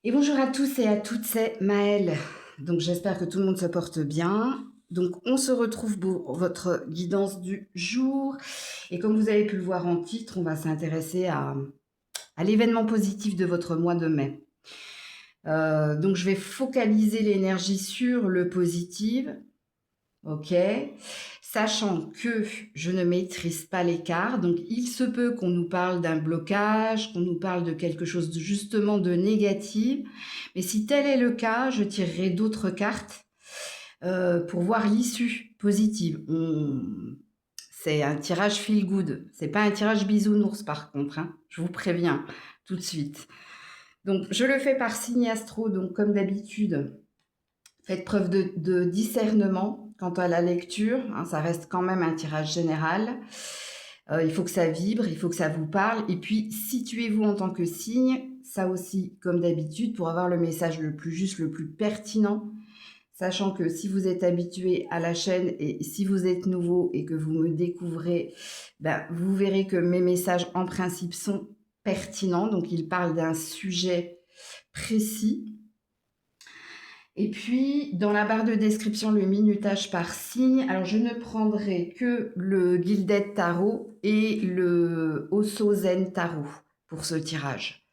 Et bonjour à tous et à toutes, c'est Maëlle. Donc j'espère que tout le monde se porte bien. Donc on se retrouve pour votre guidance du jour. Et comme vous avez pu le voir en titre, on va s'intéresser à l'événement positif de votre mois de mai. Donc je vais focaliser l'énergie sur le positif, ok, sachant que je ne maîtrise pas l'écart. Donc il se peut qu'on nous parle d'un blocage, qu'on nous parle de quelque chose justement de négatif. Mais si tel est le cas, je tirerai d'autres cartes pour voir l'issue positive. C'est un tirage feel good. C'est pas un tirage bisounours par contre, hein. Je vous préviens tout de suite. Donc je le fais par signe astro. Donc comme d'habitude, faites preuve de discernement quant à la lecture, hein, ça reste quand même un tirage général. Il faut que ça vibre, il faut que ça vous parle. Et puis, situez-vous en tant que signe, ça aussi, comme d'habitude, pour avoir le message le plus juste, le plus pertinent. Sachant que si vous êtes habitué à la chaîne et si vous êtes nouveau et que vous me découvrez, ben, vous verrez que mes messages, en principe, sont pertinents. Donc, ils parlent d'un sujet précis. Et puis, dans la barre de description, le minutage par signe. Alors, je ne prendrai que le Gilded Tarot et le Osso Zen Tarot pour ce tirage.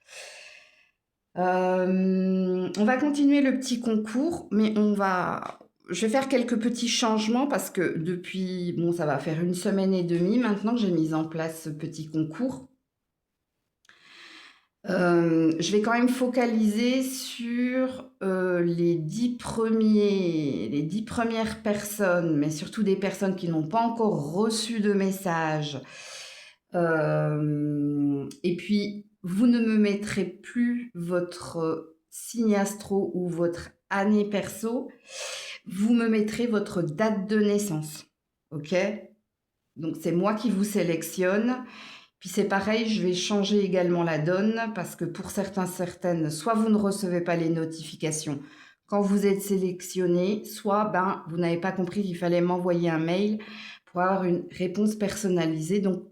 On va continuer le petit concours, mais je vais faire quelques petits changements parce que depuis, bon, ça va faire 1 semaine et demie maintenant que j'ai mis en place ce petit concours. Je vais quand même focaliser sur les 10 premières personnes, mais surtout des personnes qui n'ont pas encore reçu de message. Et puis, vous ne me mettrez plus votre signe astro ou votre année perso, vous me mettrez votre date de naissance. Ok? Donc, c'est moi qui vous sélectionne. Puis c'est pareil, je vais changer également la donne parce que pour certaines, soit vous ne recevez pas les notifications quand vous êtes sélectionné, soit vous n'avez pas compris qu'il fallait m'envoyer un mail pour avoir une réponse personnalisée. Donc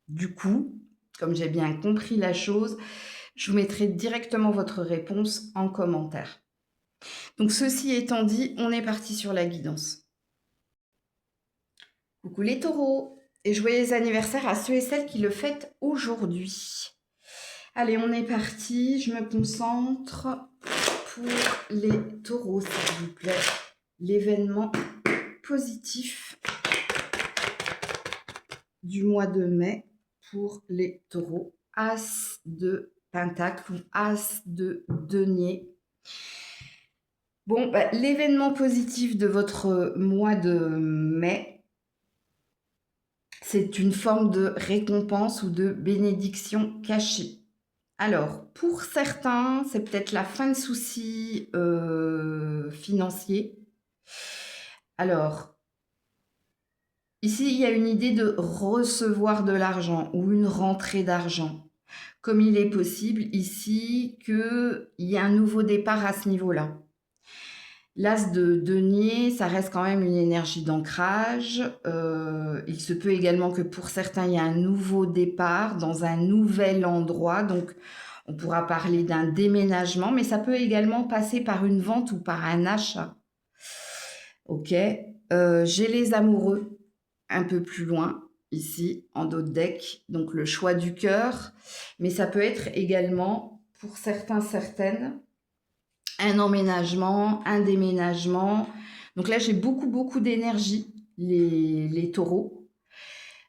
du coup, comme j'ai bien compris la chose, je vous mettrai directement votre réponse en commentaire. Donc ceci étant dit, on est parti sur la guidance. Coucou les taureaux et joyeux anniversaire à ceux et celles qui le fêtent aujourd'hui. Allez, on est parti. Je me concentre pour les taureaux, s'il vous plaît. L'événement positif du mois de mai pour les taureaux. As de pentacle ou as de denier. Bon, l'événement positif de votre mois de mai, c'est une forme de récompense ou de bénédiction cachée. Alors, pour certains, c'est peut-être la fin de soucis financiers. Alors, ici, il y a une idée de recevoir de l'argent ou une rentrée d'argent. Comme il est possible ici qu'il y ait un nouveau départ à ce niveau-là. L'as de denier, ça reste quand même une énergie d'ancrage. Il se peut également que pour certains, il y ait un nouveau départ dans un nouvel endroit. Donc, on pourra parler d'un déménagement, mais ça peut également passer par une vente ou par un achat. Ok. J'ai les amoureux un peu plus loin, ici, en dos de deck. Donc, le choix du cœur. Mais ça peut être également, pour certains, certaines, un emménagement, un déménagement. Donc là, j'ai beaucoup d'énergie, les taureaux.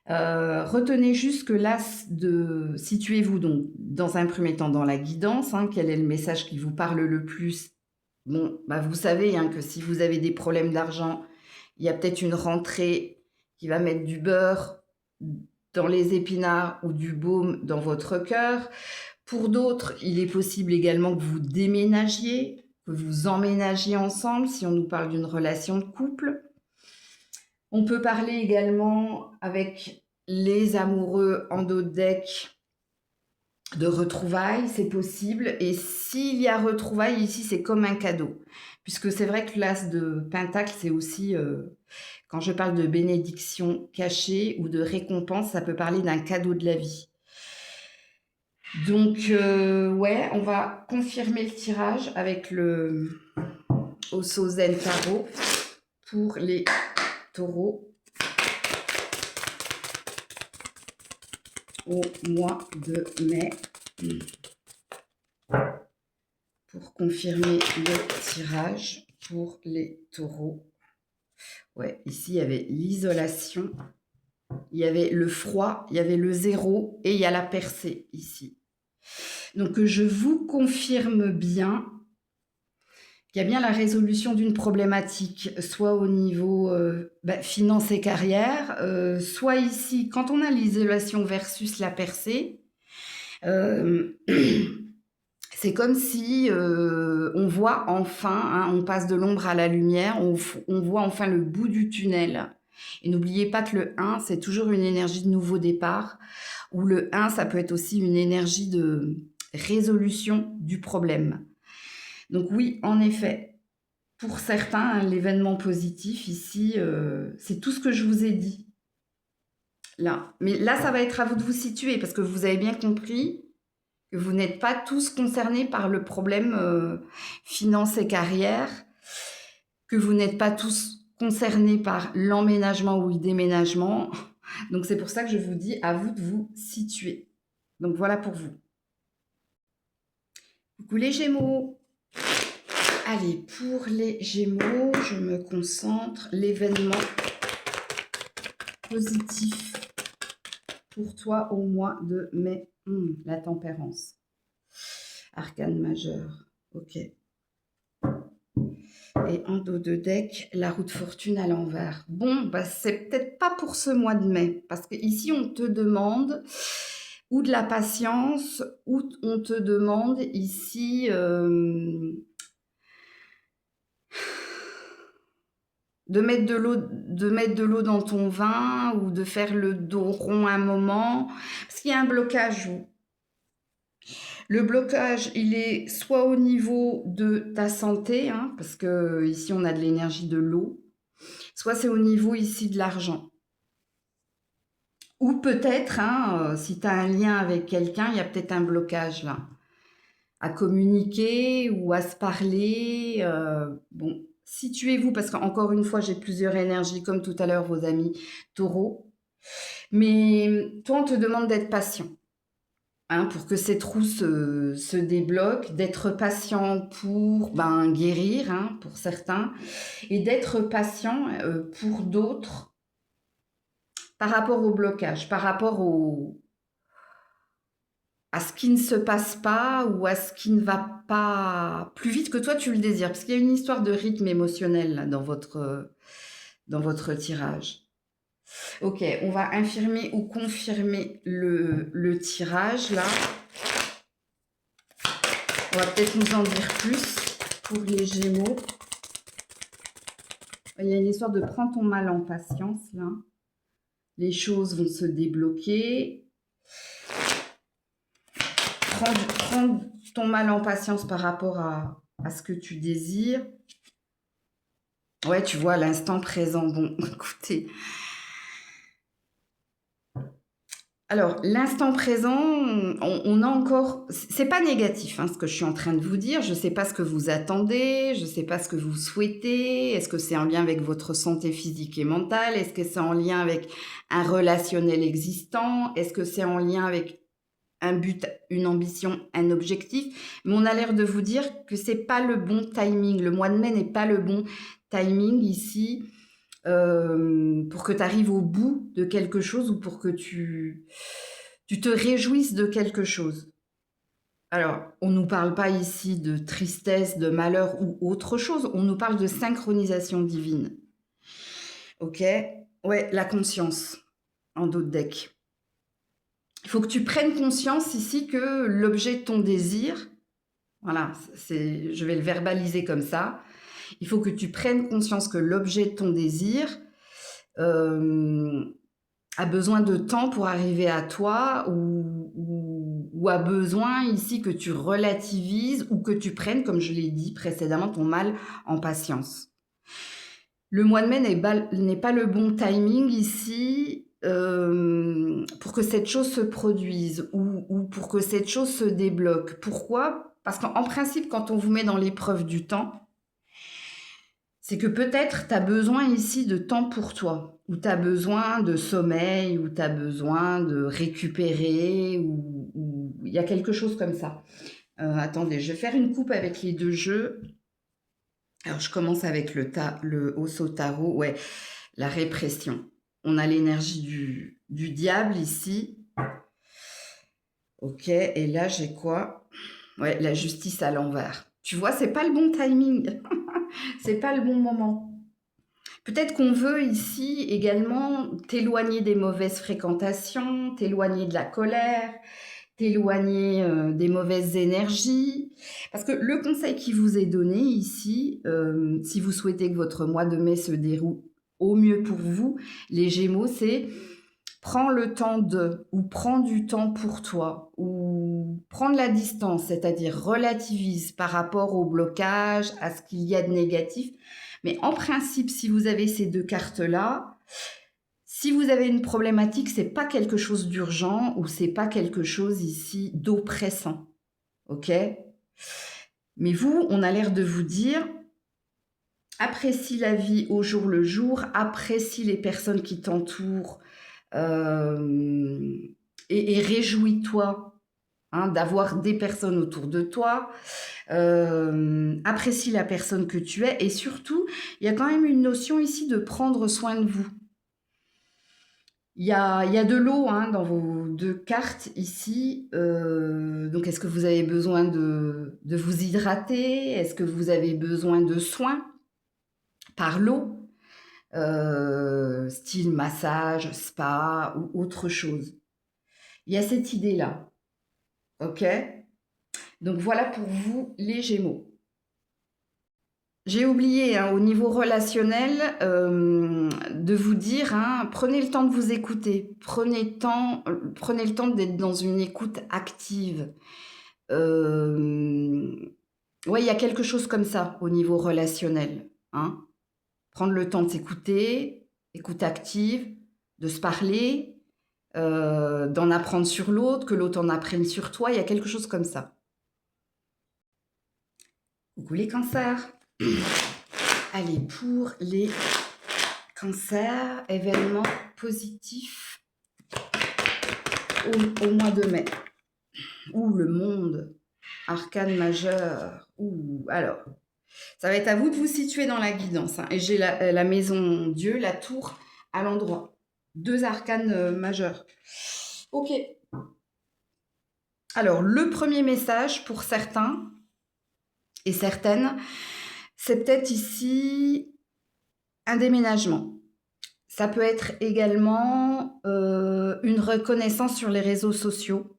Retenez juste que l'as de... Situez-vous donc dans un premier temps dans la guidance. Quel est le message qui vous parle le plus? Bon, vous savez que si vous avez des problèmes d'argent, il y a peut-être une rentrée qui va mettre du beurre dans les épinards ou du baume dans votre cœur. Pour d'autres, il est possible également que vous déménagiez, que vous emménagiez ensemble si on nous parle d'une relation de couple. On peut parler également avec les amoureux en dos de deck de retrouvailles, c'est possible. Et s'il y a retrouvailles, ici, c'est comme un cadeau. Puisque c'est vrai que l'as de pentacle, c'est aussi, quand je parle de bénédiction cachée ou de récompense, ça peut parler d'un cadeau de la vie. Donc, ouais, on va confirmer le tirage avec le Osso Zen Tarot pour les taureaux au mois de mai. Pour confirmer le tirage pour les taureaux. Ouais, ici, il y avait l'isolation, il y avait le froid, il y avait le zéro et il y a la percée ici. Donc, je vous confirme bien qu'il y a bien la résolution d'une problématique, soit au niveau finance et carrière, soit ici, quand on a l'isolation versus la percée, c'est comme si on voit enfin, hein, on passe de l'ombre à la lumière, on voit enfin le bout du tunnel. Et n'oubliez pas que le 1, c'est toujours une énergie de nouveau départ, ou le 1, ça peut être aussi une énergie de résolution du problème. Donc oui, en effet, pour certains, hein, l'événement positif ici, c'est tout ce que je vous ai dit. Là. Mais là, ça va être à vous de vous situer, parce que vous avez bien compris que vous n'êtes pas tous concernés par le problème finance et carrière, que vous n'êtes pas tous concernés par l'emménagement ou le déménagement. Donc c'est pour ça que je vous dis à vous de vous situer. Donc voilà pour vous. Coucou les Gémeaux. Allez, pour les Gémeaux, je me concentre. L'événement positif pour toi au mois de mai. La tempérance. Arcane majeur. Ok. Et en dos de deck, la roue de fortune à l'envers. Bon, bah, c'est peut-être pas pour ce mois de mai, parce qu'ici, on te demande ou de la patience, ou on te demande ici de mettre de l'eau dans ton vin, ou de faire le dos rond un moment, parce qu'il y a un blocage. Le blocage, il est soit au niveau de ta santé, hein, parce que ici on a de l'énergie de l'eau, soit c'est au niveau ici de l'argent. Ou peut-être, hein, si tu as un lien avec quelqu'un, il y a peut-être un blocage là, à communiquer ou à se parler. Bon, situez-vous, parce qu'encore une fois, j'ai plusieurs énergies, comme tout à l'heure vos amis taureaux. Mais toi, on te demande d'être patient. Hein, pour que cette roue se débloque, d'être patient pour guérir, hein, pour certains, et d'être patient pour d'autres par rapport au blocage, par rapport à ce qui ne se passe pas, ou à ce qui ne va pas plus vite que toi tu le désires. Parce qu'il y a une histoire de rythme émotionnel là, dans votre tirage. Ok, on va infirmer ou confirmer le tirage là. On va peut-être nous en dire plus pour les Gémeaux. Il y a une histoire de prends ton mal en patience là. Les choses vont se débloquer. Prends ton mal en patience par rapport à ce que tu désires. Ouais, tu vois, l'instant présent. Bon, écoutez. Alors, l'instant présent, on a encore... C'est pas négatif, hein, ce que je suis en train de vous dire. Je ne sais pas ce que vous attendez, je ne sais pas ce que vous souhaitez. Est-ce que c'est en lien avec votre santé physique et mentale? Est-ce que c'est en lien avec un relationnel existant? Est-ce que c'est en lien avec un but, une ambition, un objectif? Mais on a l'air de vous dire que c'est pas le bon timing. Le mois de mai n'est pas le bon timing ici. Pour que tu arrives au bout de quelque chose, ou pour que tu te réjouisses de quelque chose. Alors, on ne nous parle pas ici de tristesse, de malheur ou autre chose, on nous parle de synchronisation divine. Ok? Ouais, la conscience, en dos de deck. Il faut que tu prennes conscience ici que l'objet de ton désir, voilà, je vais le verbaliser comme ça, il faut que tu prennes conscience que l'objet de ton désir a besoin de temps pour arriver à toi, ou a besoin ici que tu relativises, ou que tu prennes, comme je l'ai dit précédemment, ton mal en patience. Le mois de mai n'est pas le bon timing ici. pour que cette chose se produise ou pour que cette chose se débloque. Pourquoi? Parce qu'en principe, quand on vous met dans l'épreuve du temps, c'est que peut-être tu as besoin ici de temps pour toi, ou tu as besoin de sommeil, ou tu as besoin de récupérer, ou il y a quelque chose comme ça. Attendez, je vais faire une coupe avec les deux jeux. Alors, je commence avec le os au tarot. Ouais, la répression. On a l'énergie du diable ici. Ok, et là, j'ai quoi? Ouais, la justice à l'envers. Tu vois, c'est pas le bon timing. C'est pas le bon moment. Peut-être qu'on veut ici également t'éloigner des mauvaises fréquentations, t'éloigner de la colère, t'éloigner des mauvaises énergies. Parce que le conseil qui vous est donné ici, si vous souhaitez que votre mois de mai se déroule au mieux pour vous, les Gémeaux, c'est prends le temps de, ou prends du temps pour toi, ou prendre la distance, c'est-à-dire relativise par rapport au blocage, à ce qu'il y a de négatif. Mais en principe, si vous avez ces deux cartes-là, si vous avez une problématique, c'est pas quelque chose d'urgent ou c'est pas quelque chose ici d'oppressant. Ok? Mais vous, on a l'air de vous dire, apprécie la vie au jour le jour, apprécie les personnes qui t'entourent et réjouis-toi d'avoir des personnes autour de toi. Apprécie la personne que tu es et surtout, il y a quand même une notion ici de prendre soin de vous. Il y a de l'eau dans vos deux cartes ici. Donc, est-ce que vous avez besoin de vous hydrater? Est-ce que vous avez besoin de soins par l'eau? Style massage, spa ou autre chose. Il y a cette idée-là. Ok? Donc, voilà pour vous, les Gémeaux. J'ai oublié, au niveau relationnel, de vous dire, prenez le temps de vous écouter. Prenez le temps d'être dans une écoute active. Ouais, il y a quelque chose comme ça au niveau relationnel, Prendre le temps de s'écouter, écoute active, de se parler, d'en apprendre sur l'autre, que l'autre en apprenne sur toi. Il y a quelque chose comme ça. Coucou les cancers. Allez, pour les cancers, événements positifs au mois de mai. Ou le monde, arcane majeur. Alors, ça va être à vous de vous situer dans la guidance. Et j'ai la maison Dieu, la tour à l'endroit. 2 arcanes majeurs. Ok. Alors, le premier message pour certains et certaines, c'est peut-être ici un déménagement. Ça peut être également une reconnaissance sur les réseaux sociaux,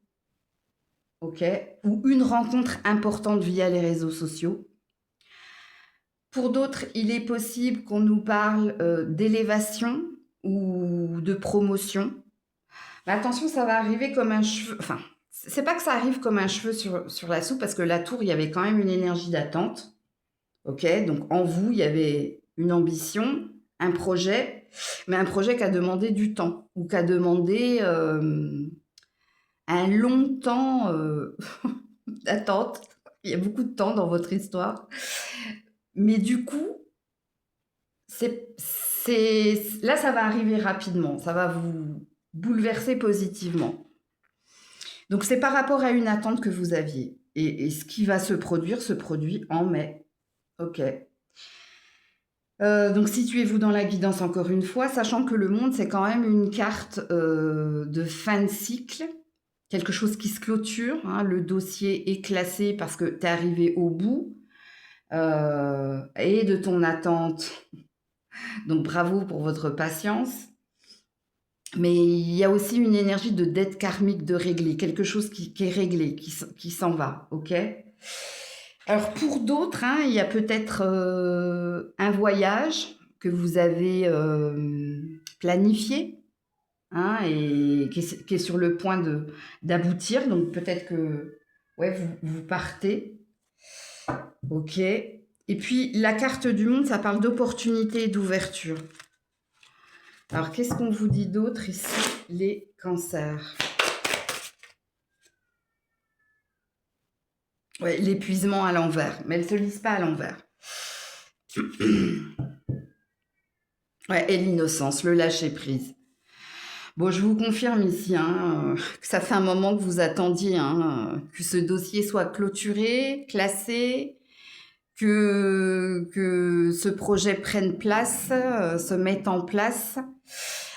ok, ou une rencontre importante via les réseaux sociaux. Pour d'autres, il est possible qu'on nous parle d'élévation ou de promotion. Mais attention, ça va arriver comme un cheveu. Enfin, c'est pas que ça arrive comme un cheveu sur la soupe, parce que la tour, il y avait quand même une énergie d'attente. Ok, donc en vous, il y avait une ambition, un projet, mais un projet qui a demandé du temps ou qui a demandé un long temps d'attente. Il y a beaucoup de temps dans votre histoire. Mais du coup, là, ça va arriver rapidement. Ça va vous bouleverser positivement. Donc, c'est par rapport à une attente que vous aviez. Et ce qui va se produire se produit en mai. Ok. Donc situez-vous dans la guidance encore une fois, sachant que le monde, c'est quand même une carte de fin de cycle, quelque chose qui se clôture, le dossier est classé parce que tu es arrivé au bout et de ton attente. Donc bravo pour votre patience. Mais il y a aussi une énergie de dette karmique de régler, quelque chose qui est réglé, qui s'en va, ok? Alors pour d'autres, il y a peut-être un voyage que vous avez planifié et qui est sur le point d'aboutir. Donc peut-être que ouais, vous partez. Ok. Et puis la carte du monde, ça parle d'opportunité et d'ouverture. Alors, qu'est-ce qu'on vous dit d'autre ici, les cancers? Ouais, l'épuisement à l'envers, mais elle ne se lise pas à l'envers. Ouais, et l'innocence, le lâcher-prise. Bon, je vous confirme ici que ça fait un moment que vous attendiez que ce dossier soit clôturé, classé, que ce projet prenne place, se mette en place.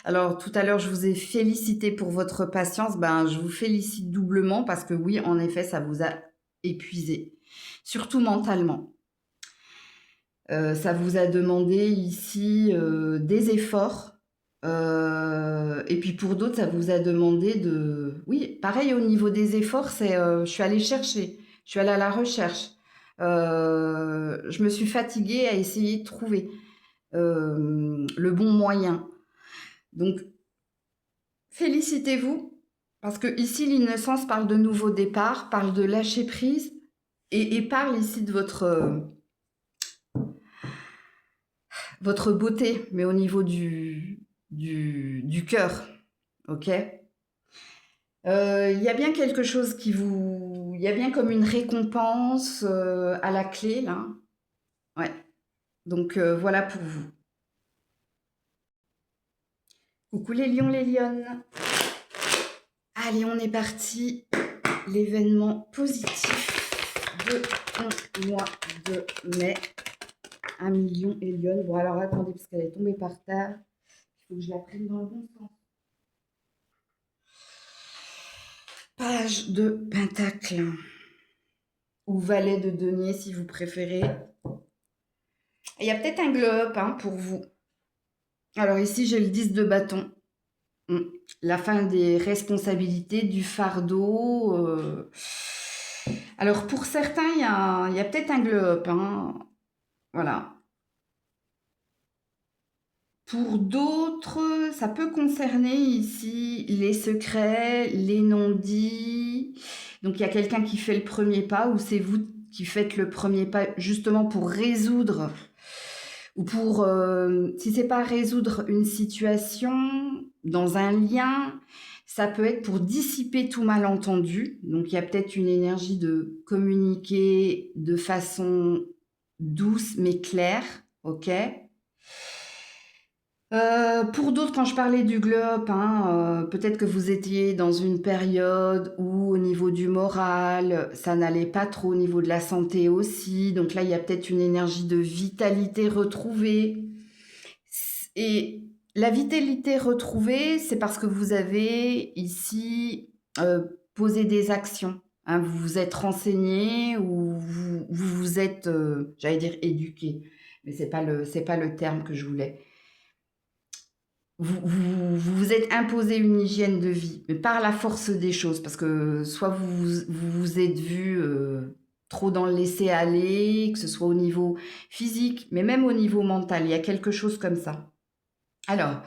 Alors, tout à l'heure, je vous ai félicité pour votre patience. Ben, je vous félicite doublement parce que oui, en effet, ça vous a épuisé, surtout mentalement. Ça vous a demandé ici des efforts. Et puis pour d'autres, ça vous a demandé de... Oui, pareil au niveau des efforts, c'est je suis allée chercher, je suis allée à la recherche. Je me suis fatiguée à essayer de trouver le bon moyen. Donc, félicitez-vous, parce que ici, l'innocence parle de nouveau départ, parle de lâcher prise, et parle ici de votre beauté, mais au niveau du cœur, ok. Il y a bien quelque chose qui vous... Il y a bien comme une récompense à la clé, là. Ouais. Donc, voilà pour vous. Coucou les lions, les lionnes. Allez, on est parti. L'événement positif de mois de mai. 1 million et lionne. Bon, alors attendez, parce qu'elle est tombée par terre. Il faut que je la prenne dans le bon sens. Page de pentacle. Ou valet de denier, si vous préférez. Il y a peut-être un globe pour vous. Alors ici, j'ai le 10 de bâton. La fin des responsabilités, du fardeau. Alors pour certains, il y a peut-être un globe. Voilà. Pour d'autres, ça peut concerner ici les secrets, les non-dits. Donc il y a quelqu'un qui fait le premier pas ou c'est vous qui faites le premier pas justement pour résoudre ou pour, si c'est pas résoudre une situation dans un lien, ça peut être pour dissiper tout malentendu. Donc il y a peut-être une énergie de communiquer de façon douce mais claire, ok. Pour d'autres, quand je parlais du globe, peut-être que vous étiez dans une période où au niveau du moral, ça n'allait pas trop, au niveau de la santé aussi. Donc là, il y a peut-être une énergie de vitalité retrouvée. Et la vitalité retrouvée, c'est parce que vous avez ici posé des actions. Vous vous êtes renseigné ou vous vous êtes, j'allais dire éduqué, mais c'est pas le terme que je voulais. Vous êtes imposé une hygiène de vie, mais par la force des choses, parce que soit vous êtes vu trop dans le laisser-aller, que ce soit au niveau physique, mais même au niveau mental, il y a quelque chose comme ça. Alors,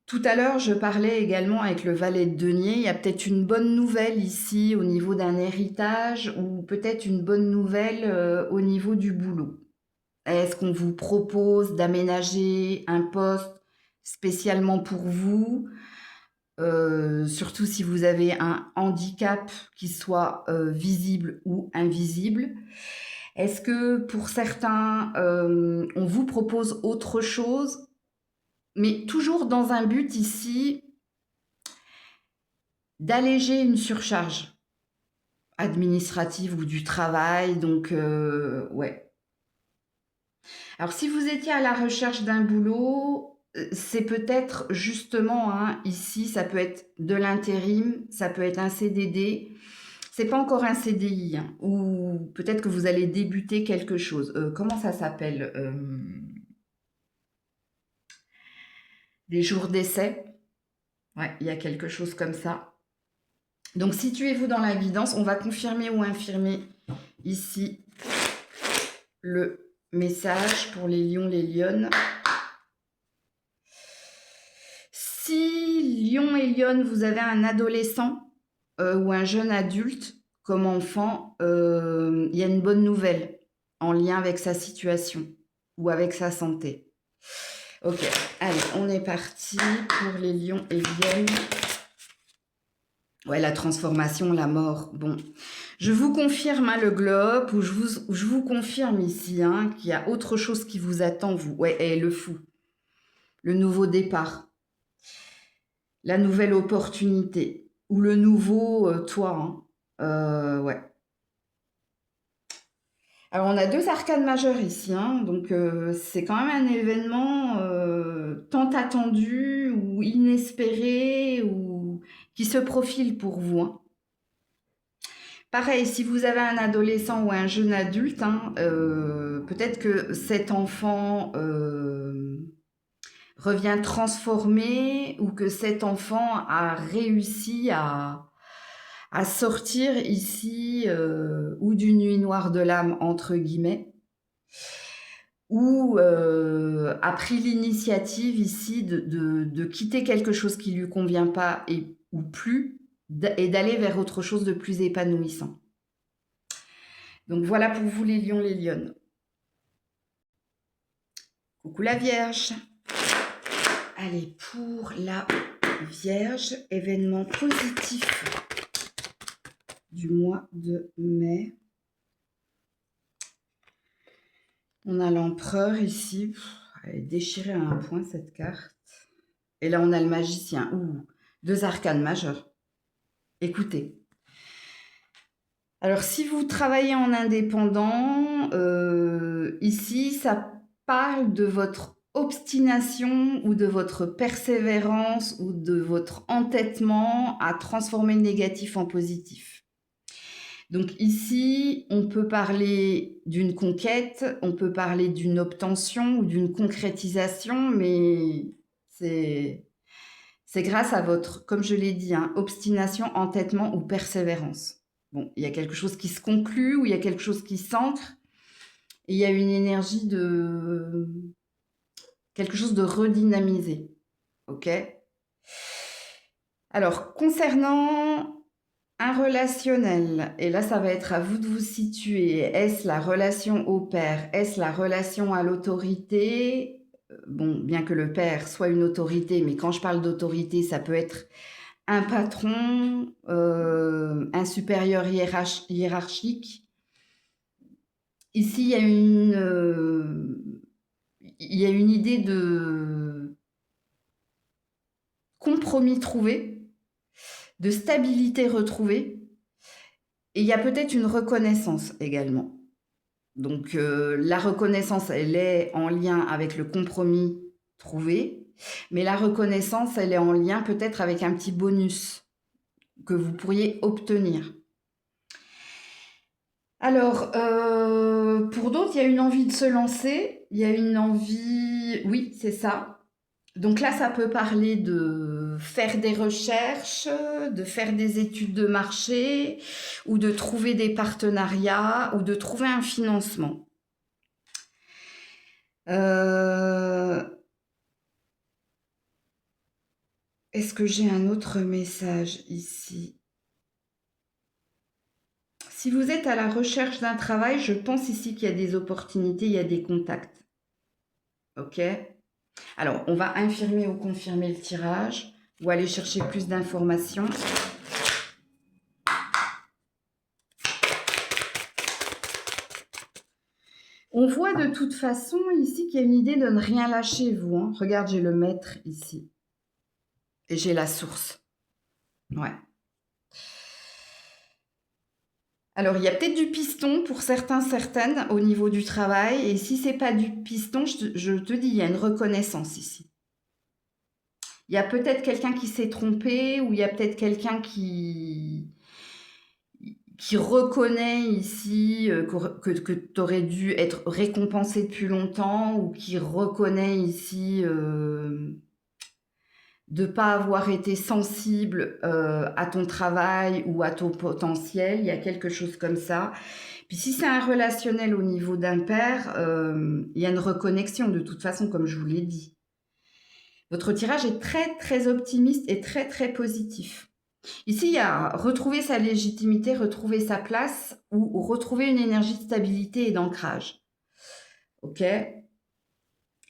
tout à l'heure, je parlais également avec le valet de denier, il y a peut-être une bonne nouvelle ici au niveau d'un héritage, ou peut-être une bonne nouvelle au niveau du boulot. Est-ce qu'on vous propose d'aménager un poste spécialement pour vous, surtout si vous avez un handicap qui soit visible ou invisible? Est-ce que pour certains, on vous propose autre chose, mais toujours dans un but ici d'alléger une surcharge administrative ou du travail, donc ouais. Alors, si vous étiez à la recherche d'un boulot, c'est peut-être justement, ici, ça peut être de l'intérim, ça peut être un CDD. C'est pas encore un CDI, ou peut-être que vous allez débuter quelque chose. Comment ça s'appelle des jours d'essai. Ouais, il y a quelque chose comme ça. Donc, situez-vous dans la guidance. On va confirmer ou infirmer ici le message pour les lions, les lionnes. Si lion et lionne, vous avez un adolescent ou un jeune adulte comme enfant, il y a une bonne nouvelle en lien avec sa situation ou avec sa santé. Ok, allez, on est parti pour les lions et lionnes. Ouais, la transformation, la mort. Bon, je vous confirme le globe, ou je vous confirme ici qu'il y a autre chose qui vous attend, vous. Ouais, et le fou. Le nouveau départ. La nouvelle opportunité. Ou le nouveau toi. Ouais. Alors, on a 2 arcanes majeures ici, donc c'est quand même un événement tant attendu ou inespéré ou qui se profile pour vous. Pareil, si vous avez un adolescent ou un jeune adulte, peut-être que cet enfant revient transformé ou que cet enfant a réussi à sortir ici ou d'une nuit noire de l'âme, entre guillemets, ou a pris l'initiative ici de quitter quelque chose qui ne lui convient pas ou plus, et d'aller vers autre chose de plus épanouissant. Donc voilà pour vous les lions, les lionnes. Coucou la Vierge. Allez, pour la Vierge, événement positif du mois de mai. On a l'empereur ici. Elle est déchirée à un point cette carte. Et là, on a le magicien. Ouh, 2 arcanes majeures. Écoutez. Alors, si vous travaillez en indépendant, ici, ça parle de votre obstination ou de votre persévérance ou de votre entêtement à transformer le négatif en positif. Donc ici, on peut parler d'une conquête, on peut parler d'une obtention ou d'une concrétisation, mais c'est grâce à votre, comme je l'ai dit, obstination, entêtement ou persévérance. Bon, il y a quelque chose qui se conclut ou il y a quelque chose qui s'ancre et il y a une énergie de quelque chose de redynamisé. Ok ? Alors, concernant un relationnel, et là ça va être à vous de vous situer, est-ce la relation au père, est-ce la relation à l'autorité? Bon, bien que le père soit une autorité, mais quand je parle d'autorité, ça peut être un patron, un supérieur hiérarchique. Ici, il y a une idée de compromis trouvé, de stabilité retrouvée, et il y a peut-être une reconnaissance également. Donc, la reconnaissance, elle est en lien avec le compromis trouvé, mais la reconnaissance, elle est en lien peut-être avec un petit bonus que vous pourriez obtenir. Alors, pour d'autres, il y a une envie de se lancer, il y a une envie... Oui, c'est ça. Donc là, ça peut parler de faire des recherches, de faire des études de marché, ou de trouver des partenariats, ou de trouver un financement. Est-ce que j'ai un autre message ici? Si vous êtes à la recherche d'un travail, je pense ici qu'il y a des opportunités, il y a des contacts. Ok? Alors, on va infirmer ou confirmer le tirage ou aller chercher plus d'informations. On voit de toute façon ici qu'il y a une idée de ne rien lâcher, vous. Regarde, j'ai le maître ici. Et j'ai la source. Ouais. Alors, il y a peut-être du piston pour certains, certaines au niveau du travail. Et si c'est pas du piston, je te dis, il y a une reconnaissance ici. Il y a peut-être quelqu'un qui s'est trompé ou il y a peut-être quelqu'un qui reconnaît ici que tu aurais dû être récompensé depuis longtemps ou qui reconnaît ici de ne pas avoir été sensible à ton travail ou à ton potentiel. Il y a quelque chose comme ça. Puis si c'est un relationnel au niveau d'un père, il y a une reconnexion de toute façon, comme je vous l'ai dit. Votre tirage est très, très optimiste et très, très positif. Ici, il y a retrouver sa légitimité, retrouver sa place ou retrouver une énergie de stabilité et d'ancrage. Ok ?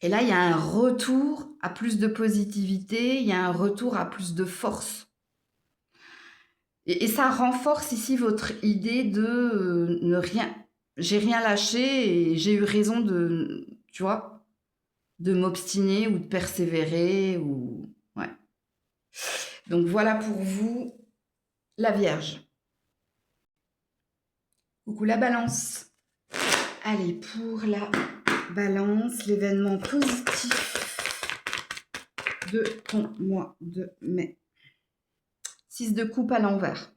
Et là, il y a un retour à plus de positivité, il y a un retour à plus de force. Et ça renforce ici votre idée de ne rien... J'ai rien lâché et j'ai eu raison de, tu vois, de m'obstiner ou de persévérer. Ouais. Donc voilà pour vous, la Vierge. Coucou la Balance. Allez, pour la Balance, l'événement positif de ton mois de mai. 6 de coupe à l'envers.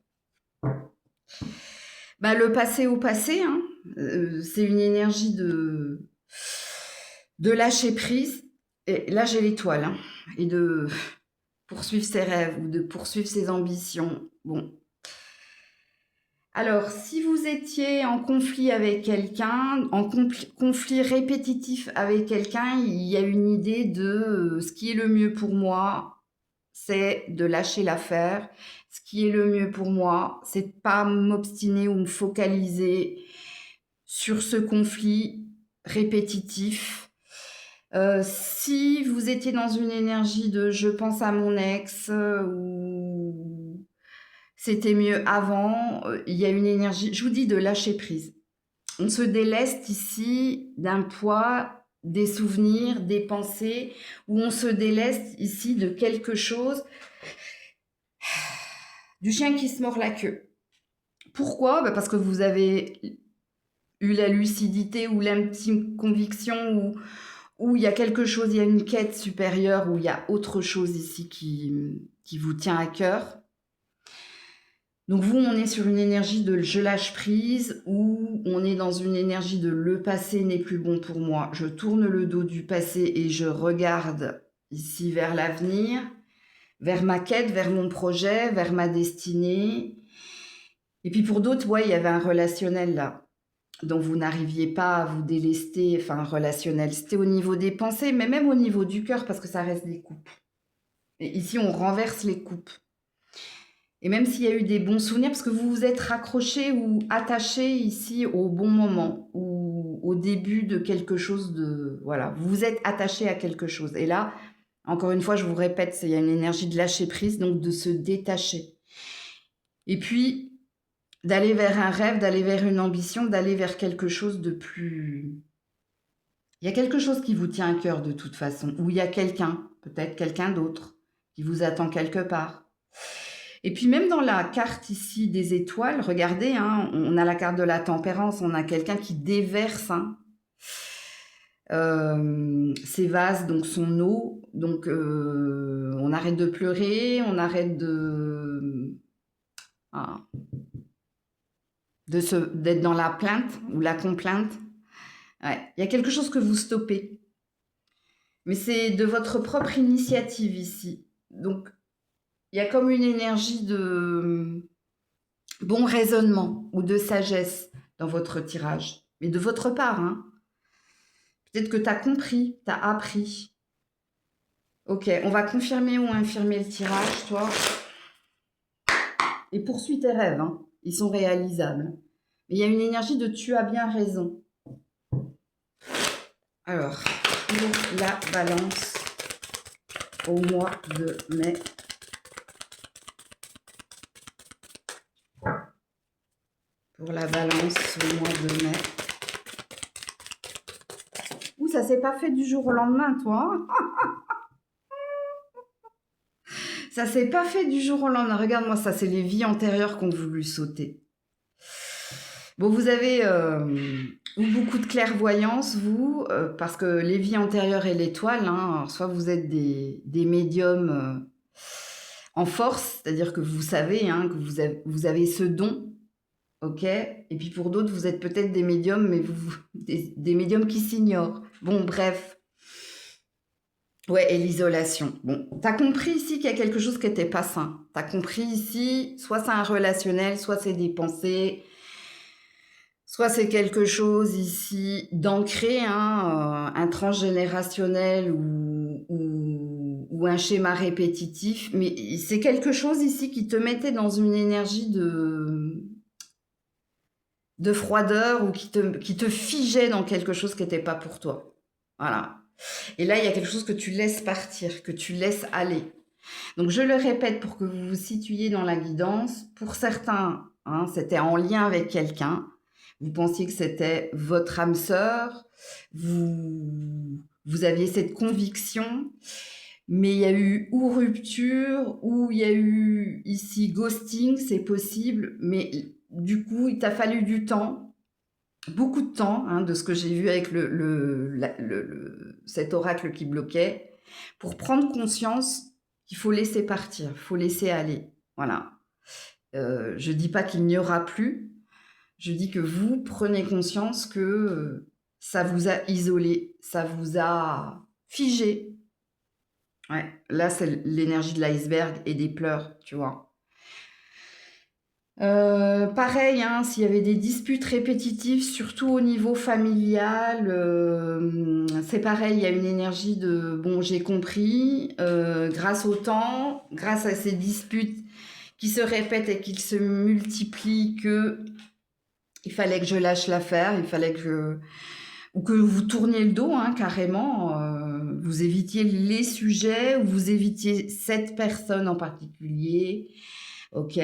Bah, le passé au passé, hein. C'est une énergie de lâcher prise. Et là, j'ai l'étoile. Hein, et de poursuivre ses rêves ou de poursuivre ses ambitions. Bon. Alors, si vous étiez en conflit avec quelqu'un, en conflit répétitif avec quelqu'un, il y a une idée de ce qui est le mieux pour moi, c'est de lâcher l'affaire. Ce qui est le mieux pour moi, c'est de pas m'obstiner ou me focaliser sur ce conflit répétitif. Si vous étiez dans une énergie de je pense à mon ex ou c'était mieux avant, il y a une énergie, je vous dis, de lâcher prise. On se déleste ici d'un poids, des souvenirs, des pensées, ou on se déleste ici de quelque chose, du chien qui se mord la queue. Pourquoi? Parce que vous avez eu la lucidité ou l'intime conviction où il y a quelque chose, il y a une quête supérieure, où il y a autre chose ici qui vous tient à cœur. Donc vous, on est sur une énergie de je lâche prise ou on est dans une énergie de le passé n'est plus bon pour moi. Je tourne le dos du passé et je regarde ici vers l'avenir, vers ma quête, vers mon projet, vers ma destinée. Et puis pour d'autres, ouais, il y avait un relationnel là, dont vous n'arriviez pas à vous délester, enfin un relationnel. C'était au niveau des pensées, mais même au niveau du cœur, parce que ça reste des coupes. Et ici, on renverse les coupes. Et même s'il y a eu des bons souvenirs, parce que vous vous êtes raccroché ou attaché ici au bon moment, ou au début de quelque chose de... Voilà, vous vous êtes attaché à quelque chose. Et là, encore une fois, je vous répète, il y a une énergie de lâcher prise, donc de se détacher. Et puis, d'aller vers un rêve, d'aller vers une ambition, d'aller vers quelque chose de plus... Il y a quelque chose qui vous tient à cœur de toute façon, ou il y a quelqu'un, peut-être quelqu'un d'autre, qui vous attend quelque part. Et puis même dans la carte ici des étoiles, regardez, hein, on a la carte de la tempérance, on a quelqu'un qui déverse hein, ses vases, donc son eau. Donc on arrête de pleurer, on arrête d'être dans la plainte ou la complainte. Ouais. Il y a quelque chose que vous stoppez. Mais c'est de votre propre initiative ici. Donc il y a comme une énergie de bon raisonnement ou de sagesse dans votre tirage. Mais de votre part, hein. Peut-être que tu as compris, tu as appris. Ok, on va confirmer ou infirmer le tirage, toi. Et poursuis tes rêves, hein. Ils sont réalisables. Mais il y a une énergie de tu as bien raison. Alors, pour la Balance au mois de mai. Pour la Balance au mois de mai. Ouh, ça s'est pas fait du jour au lendemain, toi. Ça s'est pas fait du jour au lendemain. Regarde-moi ça, c'est les vies antérieures qui ont voulu sauter. Bon, vous avez beaucoup de clairvoyance, vous, parce que les vies antérieures et l'étoile, hein, alors soit vous êtes des médiums en force, c'est-à-dire que vous savez hein, que vous avez ce don, ok. Et puis pour d'autres, vous êtes peut-être des médiums, mais des médiums qui s'ignorent. Bon, bref. Ouais, et l'isolation. Bon, t'as compris ici qu'il y a quelque chose qui n'était pas sain. T'as compris ici, soit c'est un relationnel, soit c'est des pensées, soit c'est quelque chose ici d'ancré, hein, un transgénérationnel ou un schéma répétitif. Mais c'est quelque chose ici qui te mettait dans une énergie de froideur ou qui te figeait dans quelque chose qui n'était pas pour toi. Voilà. Et là, il y a quelque chose que tu laisses partir, que tu laisses aller. Donc, je le répète pour que vous vous situiez dans la guidance. Pour certains, hein, c'était en lien avec quelqu'un. Vous pensiez que c'était votre âme sœur. Vous aviez cette conviction. Mais il y a eu ou rupture, ou il y a eu ici ghosting, c'est possible. Mais du coup, il t'a fallu du temps, beaucoup de temps, hein, de ce que j'ai vu avec cet oracle qui bloquait, pour prendre conscience qu'il faut laisser partir, il faut laisser aller. Voilà. Je dis pas qu'il n'y aura plus, je dis que vous prenez conscience que ça vous a isolé, ça vous a figé. Ouais, là, c'est l'énergie de l'iceberg et des pleurs, tu vois. Pareil, hein, s'il y avait des disputes répétitives, surtout au niveau familial, c'est pareil, il y a une énergie de bon, j'ai compris, grâce au temps, grâce à ces disputes qui se répètent et qui se multiplient, que il fallait que je lâche l'affaire, il fallait que ou que vous tourniez le dos, hein, carrément, vous évitiez les sujets, ou vous évitiez cette personne en particulier, ok.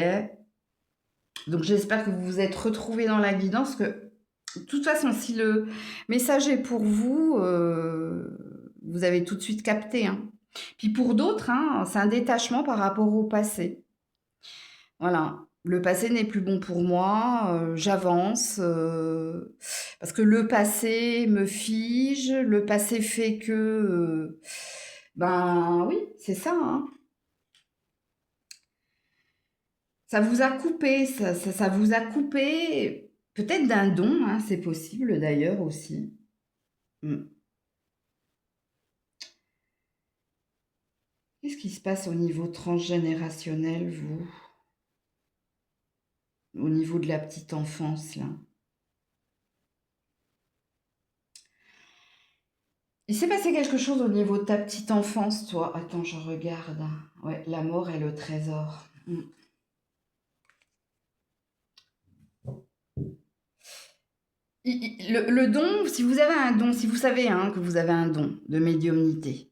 Donc j'espère que vous vous êtes retrouvés dans la guidance, que de toute façon, si le message est pour vous, vous avez tout de suite capté, hein. Puis pour d'autres, hein, c'est un détachement par rapport au passé. Voilà. Le passé n'est plus bon pour moi, j'avance, parce que le passé me fige, le passé fait que, ben oui, c'est ça, hein. Ça vous a coupé, ça vous a coupé, peut-être d'un don, hein, c'est possible d'ailleurs aussi. Mm. Qu'est-ce qui se passe au niveau transgénérationnel, vous? Au niveau de la petite enfance, là? Il s'est passé quelque chose au niveau de ta petite enfance, toi? Attends, je regarde. Ouais, la mort et le trésor. Mm. Le don, si vous avez un don, si vous savez, hein, que vous avez un don de médiumnité,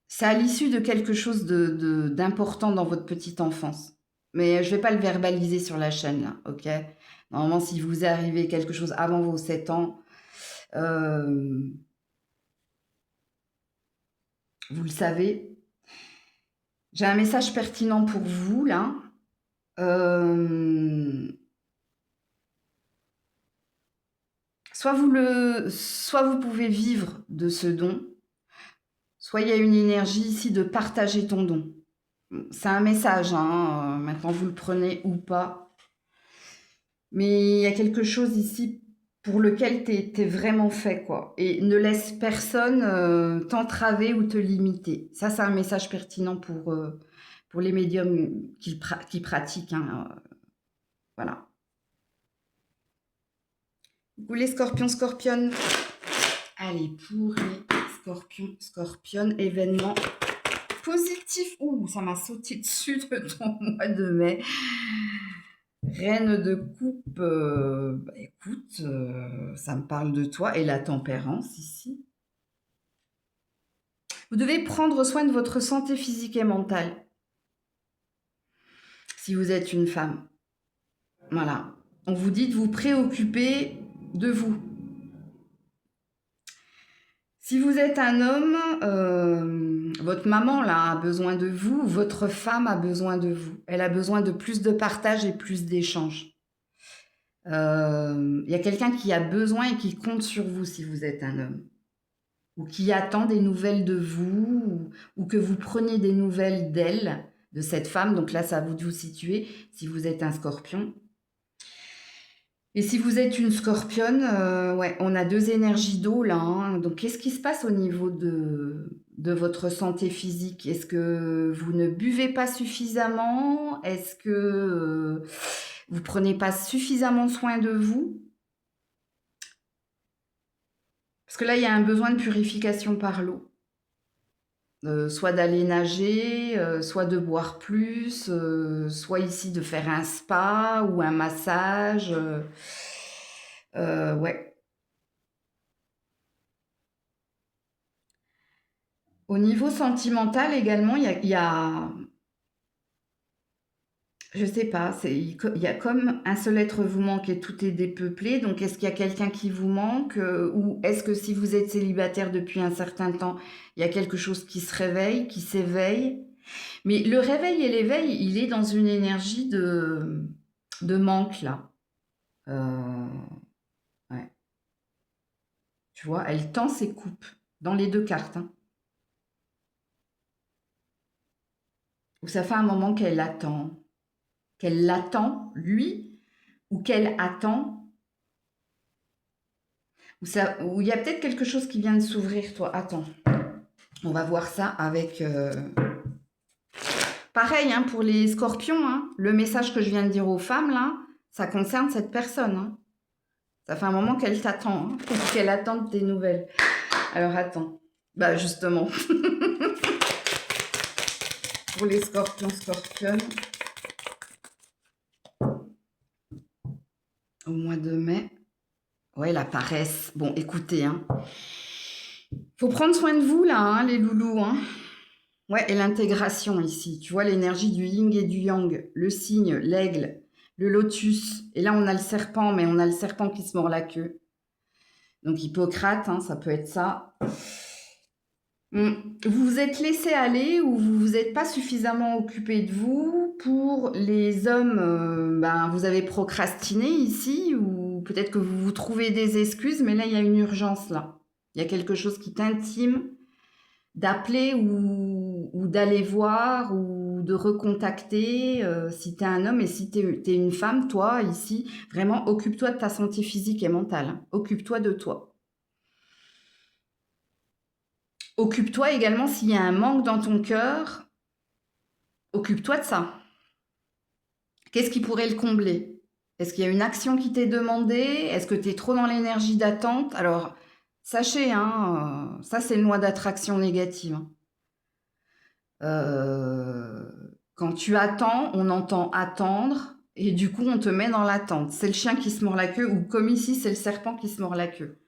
c'est à l'issue de quelque chose d'important dans votre petite enfance. Mais je ne vais pas le verbaliser sur la chaîne, là, ok? Normalement, si vous est arrivé quelque chose avant vos 7 ans, euh, vous le savez. J'ai un message pertinent pour vous, là. Euh, soit vous pouvez vivre de ce don, soit il y a une énergie ici de partager ton don. C'est un message, hein, maintenant vous le prenez ou pas. Mais il y a quelque chose ici pour lequel t'es vraiment fait, quoi. Et ne laisse personne t'entraver ou te limiter. Ça, c'est un message pertinent pour les médiums qui pratiquent, hein, voilà. Vous les scorpions, scorpionnes. Allez, pour les scorpions, scorpionnes, événement positif. Ouh, ça m'a sauté dessus de ton mois de mai. Reine de coupe, bah, écoute, ça me parle de toi et la tempérance ici. Vous devez prendre soin de votre santé physique et mentale. Si vous êtes une femme. Voilà. On vous dit de vous préoccuper de vous. Si vous êtes un homme, votre maman là a besoin de vous, votre femme a besoin de vous. Elle a besoin de plus de partage et plus d'échanges. Il y a quelqu'un qui a besoin et qui compte sur vous si vous êtes un homme. Ou qui attend des nouvelles de vous, ou que vous preniez des nouvelles d'elle, de cette femme. Donc là, c'est à vous de vous situer si vous êtes un scorpion. Et si vous êtes une scorpionne, ouais, on a 2 énergies d'eau là, hein. Donc qu'est-ce qui se passe au niveau de votre santé physique? Est-ce que vous ne buvez pas suffisamment? Est-ce que vous prenez pas suffisamment soin de vous? Parce que là, il y a un besoin de purification par l'eau. Soit d'aller nager, soit de boire plus, soit ici de faire un spa ou un massage. Ouais. Au niveau sentimental également, je sais pas, il y a comme un seul être vous manque et tout est dépeuplé. Donc, est-ce qu'il y a quelqu'un qui vous manque ou est-ce que si vous êtes célibataire depuis un certain temps, il y a quelque chose qui se réveille, qui s'éveille? Mais le réveil et l'éveil, il est dans une énergie de manque là. Euh, ouais. Tu vois, elle tend ses coupes dans les deux cartes, hein. Ou ça fait un moment qu'elle l'attend, lui, ou qu'elle attend, ou il y a peut-être quelque chose qui vient de s'ouvrir, toi. Attends, on va voir ça avec... Pareil, hein, pour les scorpions, hein, le message que je viens de dire aux femmes, là, ça concerne cette personne, hein. Ça fait un moment qu'elle t'attend, hein, qu'elle attend tes nouvelles. Alors attends, bah justement, pour les scorpions, scorpionnes, au mois de mai, ouais, la paresse. Bon, écoutez, hein, faut prendre soin de vous, là, hein, les loulous, hein. Ouais, et l'intégration ici. Tu vois l'énergie du yin et du yang, le cygne, l'aigle, le lotus. Et là, on a le serpent, mais on a le serpent qui se mord la queue. Donc, Hippocrate, hein, ça peut être ça. Vous vous êtes laissé aller ou vous vous êtes pas suffisamment occupé de vous. Pour les hommes, ben, vous avez procrastiné ici ou peut-être que vous vous trouvez des excuses, mais là, il y a une urgence là. Il y a quelque chose qui t'intime d'appeler ou d'aller voir ou de recontacter si tu es un homme et si tu es une femme, toi, ici, vraiment, occupe-toi de ta santé physique et mentale, hein. Occupe-toi de toi. Occupe-toi également s'il y a un manque dans ton cœur, occupe-toi de ça. Qu'est-ce qui pourrait le combler? Est-ce qu'il y a une action qui t'est demandée? Est-ce que tu es trop dans l'énergie d'attente? Alors, sachez, hein, ça c'est une loi d'attraction négative, hein. Euh, Quand tu attends, on entend attendre et du coup on te met dans l'attente. C'est le chien qui se mord la queue ou comme ici c'est le serpent qui se mord la queue.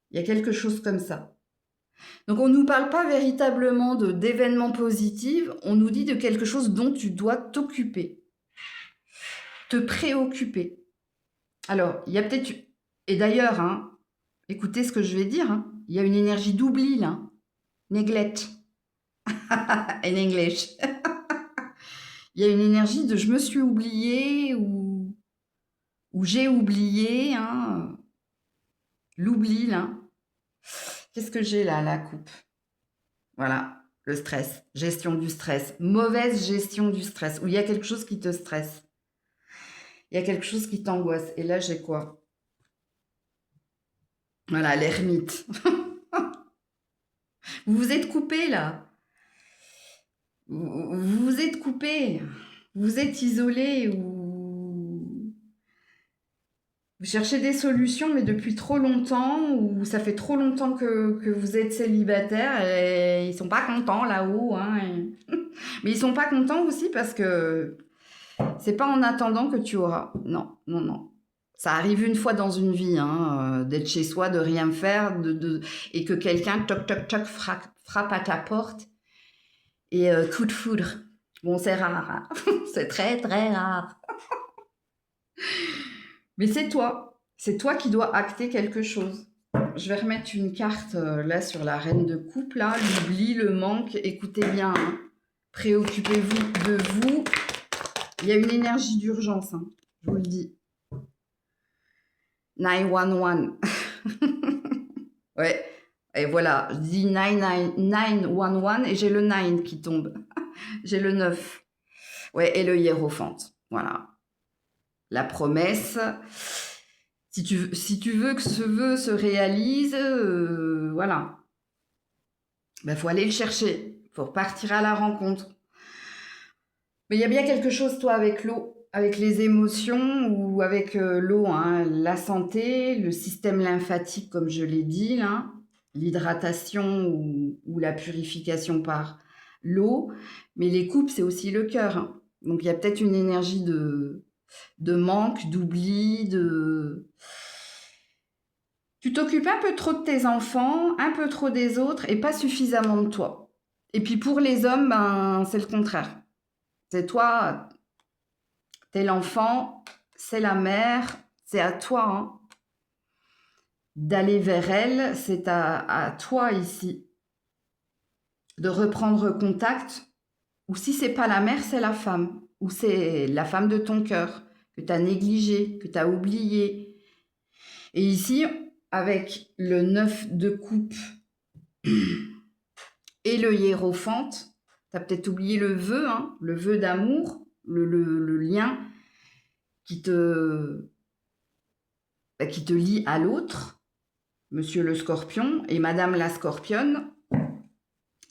Il y a quelque chose comme ça. Donc on ne nous parle pas véritablement d'événements positifs, on nous dit de quelque chose dont tu dois t'occuper, te préoccuper. Alors il y a peut-être... Et d'ailleurs, hein, écoutez ce que je vais dire, hein, il y a une énergie d'oubli là. Neglect. In English. Il y a une énergie de je me suis oubliée ou j'ai oublié, hein, l'oubli là. Qu'est-ce que j'ai là, la coupe? Voilà, le stress, gestion du stress, mauvaise gestion du stress, où il y a quelque chose qui te stresse, il y a quelque chose qui t'angoisse. Et là, j'ai quoi? Voilà, l'ermite. Vous vous êtes coupé là. Vous vous êtes coupé. Vous êtes isolé ou vous cherchez des solutions, mais depuis trop longtemps, ou ça fait trop longtemps que vous êtes célibataire, et ils sont pas contents là-haut, hein, mais ils sont pas contents aussi parce que c'est pas en attendant que tu auras. Non, non, non. Ça arrive une fois dans une vie, hein, d'être chez soi, de rien faire, et que quelqu'un, toc, toc, toc, frappe à ta porte, et coup de foudre. Bon, c'est rare, hein. C'est très, très rare. Mais c'est toi. C'est toi qui dois acter quelque chose. Je vais remettre une carte là sur la reine de coupe, là. L'oubli, le manque. Écoutez bien, hein. Préoccupez-vous de vous. Il y a une énergie d'urgence, hein, je vous le dis. 911. Ouais. Et voilà, je dis 911 et j'ai le 9 qui tombe. J'ai le 9. Ouais, et le hiérophante. Voilà. La promesse. Si tu veux que ce vœu se réalise, voilà. Ben, faut aller le chercher. Faut repartir à la rencontre. Mais il y a bien quelque chose, toi, avec l'eau, avec les émotions ou avec l'eau, hein, la santé, le système lymphatique, comme je l'ai dit, là, l'hydratation ou la purification par l'eau. Mais les coupes, c'est aussi le cœur, hein. Donc, il y a peut-être une énergie de manque, d'oubli, Tu t'occupes un peu trop de tes enfants, un peu trop des autres et pas suffisamment de toi. Et puis pour les hommes, ben, c'est le contraire. C'est toi, t'es l'enfant, c'est la mère, c'est à toi hein, d'aller vers elle, c'est à toi ici de reprendre contact. Ou si c'est pas la mère, c'est la femme. Ou c'est la femme de ton cœur que tu as négligée, que tu as oubliée. Et ici, avec le 9 de coupe et le hiérophante, tu as peut-être oublié hein, le vœu d'amour, le lien qui te lie à l'autre, monsieur le scorpion et madame la scorpionne.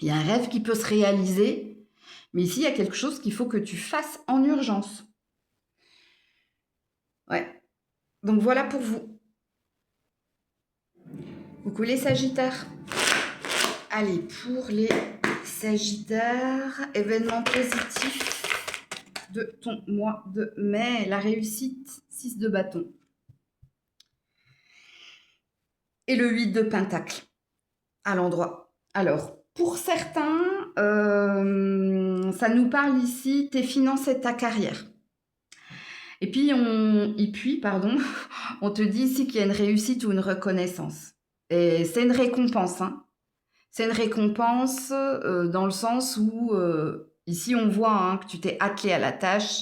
Il y a un rêve qui peut se réaliser, mais ici, il y a quelque chose qu'il faut que tu fasses en urgence. Ouais. Donc voilà pour vous. Coucou les Sagittaires. Allez, pour les Sagittaires, événement positif de ton mois de mai, la réussite, 6 de bâton. Et le 8 de pentacle à l'endroit. Alors, pour certains, ça nous parle ici, tes finances et ta carrière. Et puis, on te dit ici qu'il y a une réussite ou une reconnaissance. Et c'est une récompense, hein. C'est une récompense dans le sens où, ici, on voit hein, que tu t'es attelé à la tâche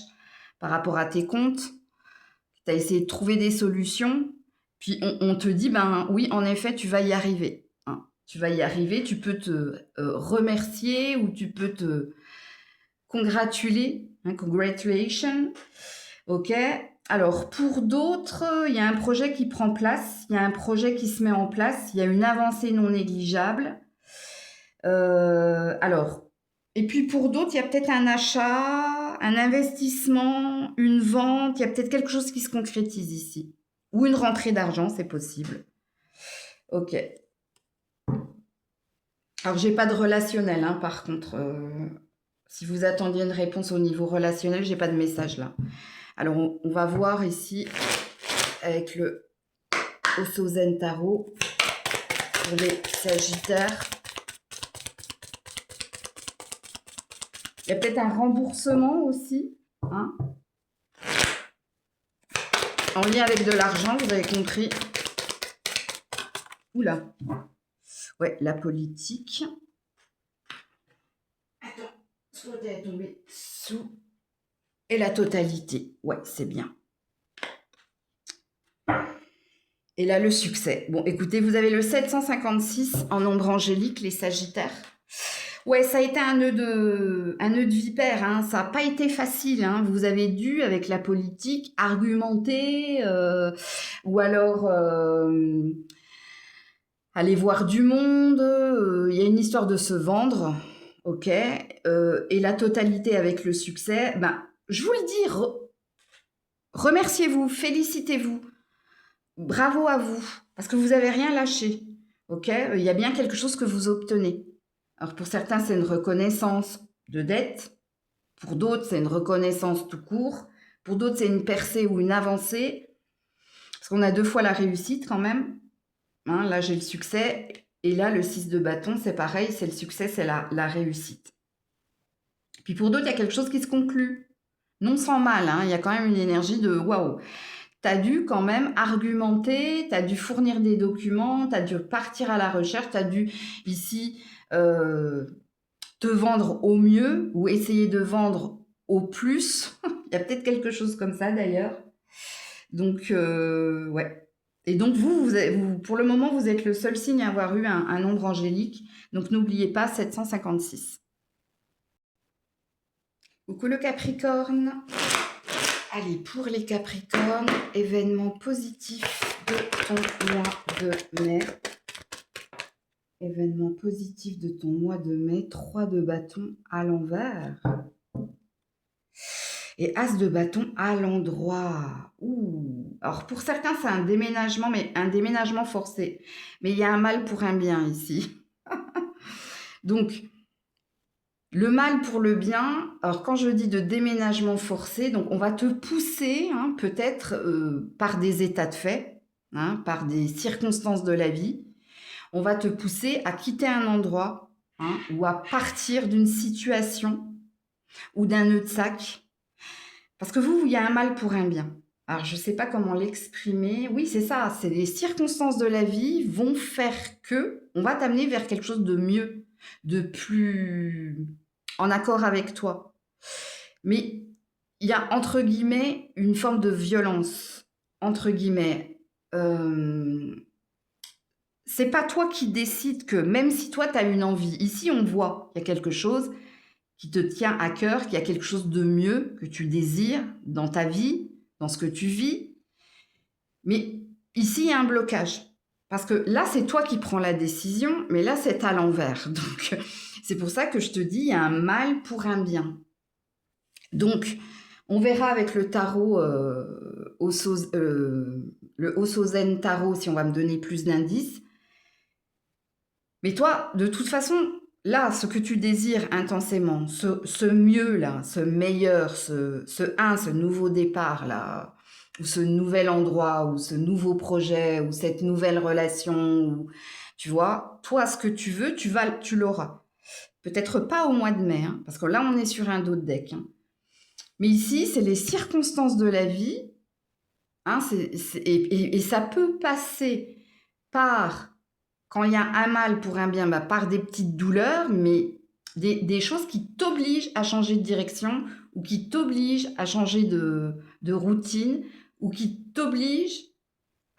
par rapport à tes comptes, tu as essayé de trouver des solutions, puis on te dit, ben oui, en effet, tu vas y arriver. Hein. Tu vas y arriver, tu peux te remercier ou tu peux te congratuler, hein, congratulations, ok. Alors, pour d'autres, il y a un projet qui prend place, il y a un projet qui se met en place, il y a une avancée non négligeable. Alors, et puis pour d'autres, il y a peut-être un achat, un investissement, une vente, il y a peut-être quelque chose qui se concrétise ici. Ou une rentrée d'argent, c'est possible. Ok. Alors, j'ai pas de relationnel, hein, par contre. Si vous attendiez une réponse au niveau relationnel, j'ai pas de message là. Alors, on va voir ici avec le Osozen Tarot pour les Sagittaires. Il y a peut-être un remboursement aussi, hein, en lien avec de l'argent, vous avez compris. Oula. Ouais, la politique. Attends, soit elle est tombée sous. Et la totalité. Ouais, c'est bien. Et là, le succès. Bon, écoutez, vous avez le 756 en nombre angélique, les Sagittaires. Ouais, ça a été un nœud de vipère, hein. Ça n'a pas été facile. Hein. Vous avez dû, avec la politique, argumenter ou alors aller voir du monde. Il y a une histoire de se vendre, ok. Et la totalité avec le succès, ben, je vous le dis, remerciez-vous, félicitez-vous, bravo à vous, parce que vous n'avez rien lâché, ok. Il y a bien quelque chose que vous obtenez. Alors pour certains, c'est une reconnaissance de dette. Pour d'autres, c'est une reconnaissance tout court. Pour d'autres, c'est une percée ou une avancée. Parce qu'on a 2 fois la réussite quand même. Hein, là, j'ai le succès. Et là, le 6 de bâton, c'est pareil. C'est le succès, c'est la réussite. Puis pour d'autres, il y a quelque chose qui se conclut. Non sans mal. Hein, il y a quand même une énergie de waouh. Tu as dû quand même argumenter, tu as dû fournir des documents, tu as dû partir à la recherche, tu as dû ici te vendre au mieux ou essayer de vendre au plus. Il y a peut-être quelque chose comme ça d'ailleurs. Donc, ouais. Et donc, vous, pour le moment, vous êtes le seul signe à avoir eu un nombre angélique. Donc, n'oubliez pas 756. Coucou le Capricorne. Allez, pour les Capricornes, événement positif de ton mois de mai. Événement positif de ton mois de mai, 3 de bâton à l'envers. Et As de bâton à l'endroit. Ouh. Alors pour certains, c'est un déménagement, mais un déménagement forcé. Mais il y a un mal pour un bien ici. Donc, le mal pour le bien, alors quand je dis de déménagement forcé, donc on va te pousser, hein, peut-être par des états de fait. hein, par des circonstances de la vie, on va te pousser à quitter un endroit, hein, ou à partir d'une situation ou d'un nœud de sac. Parce que vous, il y a un mal pour un bien. Alors, je ne sais pas comment l'exprimer. Oui, c'est ça. C'est les circonstances de la vie vont faire que on va t'amener vers quelque chose de mieux, de plus en accord avec toi. Mais il y a, entre guillemets, une forme de violence. Entre guillemets. C'est pas toi qui décides que, même si toi, tu as une envie, ici, on voit qu'il y a quelque chose qui te tient à cœur, qu'il y a quelque chose de mieux que tu désires dans ta vie, dans ce que tu vis. Mais ici, il y a un blocage. Parce que là, c'est toi qui prends la décision, mais là, c'est à l'envers. Donc, c'est pour ça que je te dis, il y a un mal pour un bien. Donc, on verra avec le tarot, le Hosozen Tarot, si on va me donner plus d'indices. Mais toi, de toute façon, là, ce que tu désires intensément, ce mieux-là, ce meilleur, ce nouveau départ-là, ou ce nouvel endroit, ou ce nouveau projet, ou cette nouvelle relation, ou, tu vois, toi, ce que tu veux, tu l'auras. Peut-être pas au mois de mai, hein, parce que là, on est sur un dos de deck. Hein. Mais ici, c'est les circonstances de la vie, hein, et ça peut passer par... Quand il y a un mal pour un bien, bah, par des petites douleurs, mais des choses qui t'obligent à changer de direction ou qui t'obligent à changer de routine ou qui t'obligent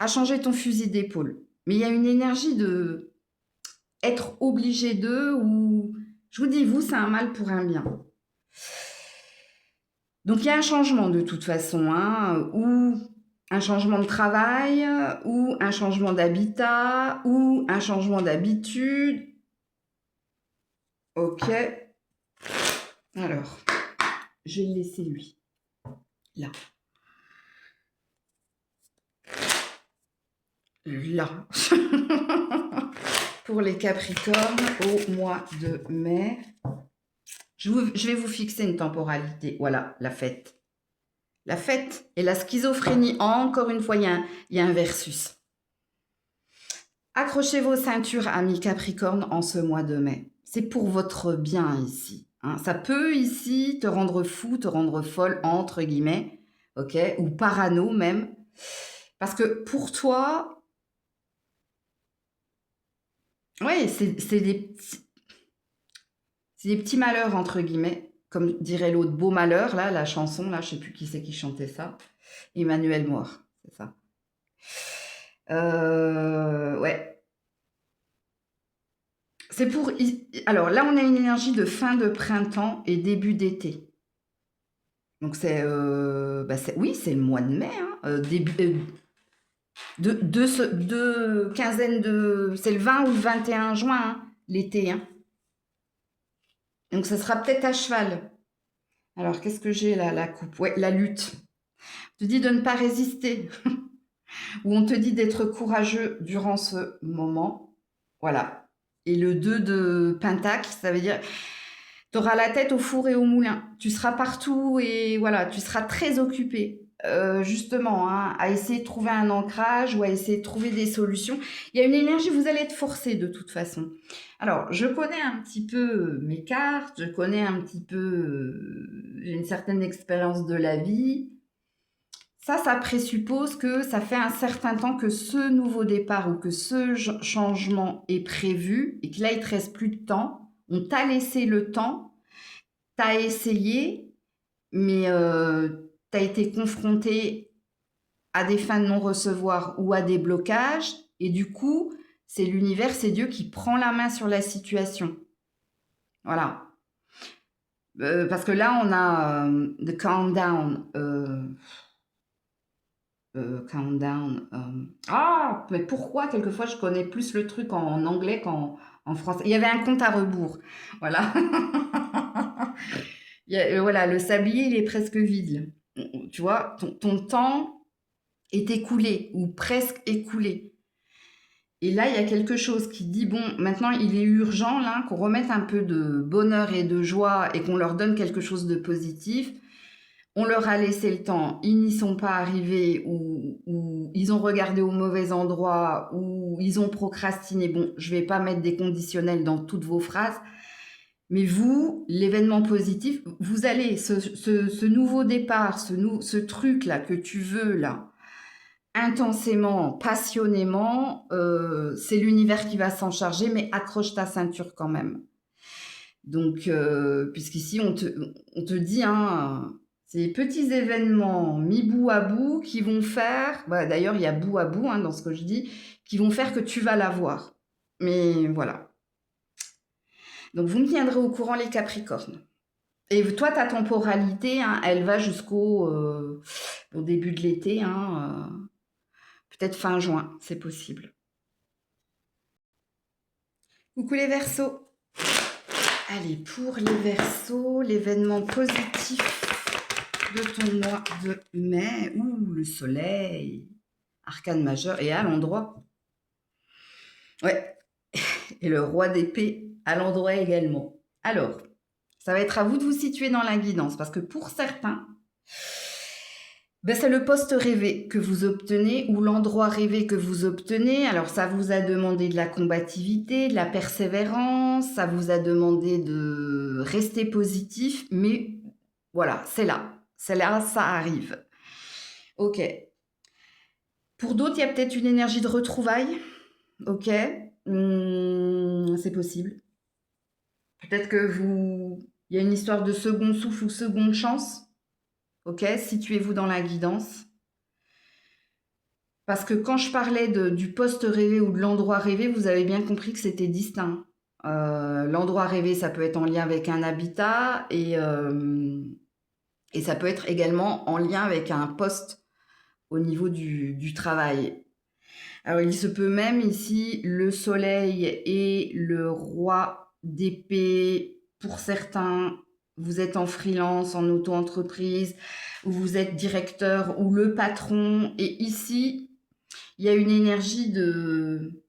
à changer ton fusil d'épaule. Mais il y a une énergie de être obligé d'eux ou... Je vous dis, vous, c'est un mal pour un bien. Donc, il y a un changement de toute façon, hein, ou un changement de travail, ou un changement d'habitat, ou un changement d'habitude. Ok. Alors, je vais le laisser lui. Là. Là. Pour les Capricornes au mois de mai. Je vais vous fixer une temporalité. Voilà, la fête. La fête et la schizophrénie. Encore une fois, il y a un versus. Accrochez vos ceintures, amis Capricorne, en ce mois de mai. C'est pour votre bien ici. Hein. Ça peut ici te rendre fou, te rendre folle, entre guillemets, ok, ou parano même. Parce que pour toi, ouais, c'est des petits malheurs, entre guillemets, comme dirait l'autre, beau malheur, là, la chanson, là, je sais plus qui c'est qui chantait ça. Emmanuel Moir, c'est ça. Ouais. C'est pour... Alors là, on a une énergie de fin de printemps et début d'été. Donc oui, c'est le mois de mai. Hein, début, quinzaine de... C'est le 20 ou le 21 juin, hein, l'été. Hein. Donc ça sera peut-être à cheval. Alors, qu'est-ce que j'ai là, la coupe? Ouais, la lutte. On te dit de ne pas résister. Ou on te dit d'être courageux durant ce moment. Voilà. Et le 2 de Pentacle, ça veut dire tu auras la tête au four et au moulin. Tu seras partout et voilà, tu seras très occupé. Justement, hein, à essayer de trouver un ancrage ou à essayer de trouver des solutions. Il y a une énergie, vous allez être forcé de toute façon. Alors, je connais un petit peu mes cartes, je connais un petit peu, j'ai une certaine expérience de la vie. Ça présuppose que ça fait un certain temps que ce nouveau départ ou que ce changement est prévu et que là, il ne te reste plus de temps. On t'a laissé le temps, t'as essayé, mais t'as été confronté à des fins de non-recevoir ou à des blocages, et du coup, c'est l'univers, c'est Dieu qui prend la main sur la situation. Voilà. Parce que là, on a The Countdown. Countdown. Ah, mais pourquoi quelquefois je connais plus le truc en anglais qu'en français. Il y avait un compte à rebours. Voilà. Voilà, le sablier, il est presque vide. Tu vois, ton temps est écoulé ou presque écoulé. Et là, il y a quelque chose qui dit, bon, maintenant, il est urgent là qu'on remette un peu de bonheur et de joie et qu'on leur donne quelque chose de positif. on leur a laissé le temps, ils n'y sont pas arrivés ou ils ont regardé au mauvais endroit ou ils ont procrastiné. Bon, je ne vais pas mettre des conditionnels dans toutes vos phrases, mais vous, l'événement positif, vous allez, ce nouveau départ, ce truc-là que tu veux, là, intensément, passionnément, c'est l'univers qui va s'en charger, mais accroche ta ceinture quand même. Donc, puisqu'ici, on te dit, hein, ces petits événements mis bout à bout qui vont faire, bah, d'ailleurs, il y a bout à bout hein, dans ce que je dis, qui vont faire que tu vas l'avoir. Mais voilà. Donc, vous me tiendrez au courant, les Capricornes. Et toi, ta temporalité, hein, elle va au début de l'été, hein, peut-être fin juin, c'est possible. Coucou les Verseaux. Allez, pour les Verseaux, l'événement positif de ton mois de mai. Ouh, le soleil. Arcane majeur et à l'endroit. Ouais. Et le roi d'épée à l'endroit également. Alors, ça va être à vous de vous situer dans la guidance parce que pour certains, ben c'est le poste rêvé que vous obtenez ou l'endroit rêvé que vous obtenez. Alors, ça vous a demandé de la combativité, de la persévérance, ça vous a demandé de rester positif, mais voilà, c'est là. C'est là, ça arrive. Ok. Pour d'autres, il y a peut-être une énergie de retrouvailles. Ok. C'est possible. Peut-être que il y a une histoire de second souffle ou seconde chance. Ok. Situez-vous dans la guidance. Parce que quand je parlais du poste rêvé ou de l'endroit rêvé, vous avez bien compris que c'était distinct. L'endroit rêvé, ça peut être en lien avec un habitat et ça peut être également en lien avec un poste au niveau du travail. Alors, il se peut même ici, le soleil et le roi d'épée, pour certains, vous êtes en freelance, en auto-entreprise, ou vous êtes directeur ou le patron. Et ici, il y a une énergie de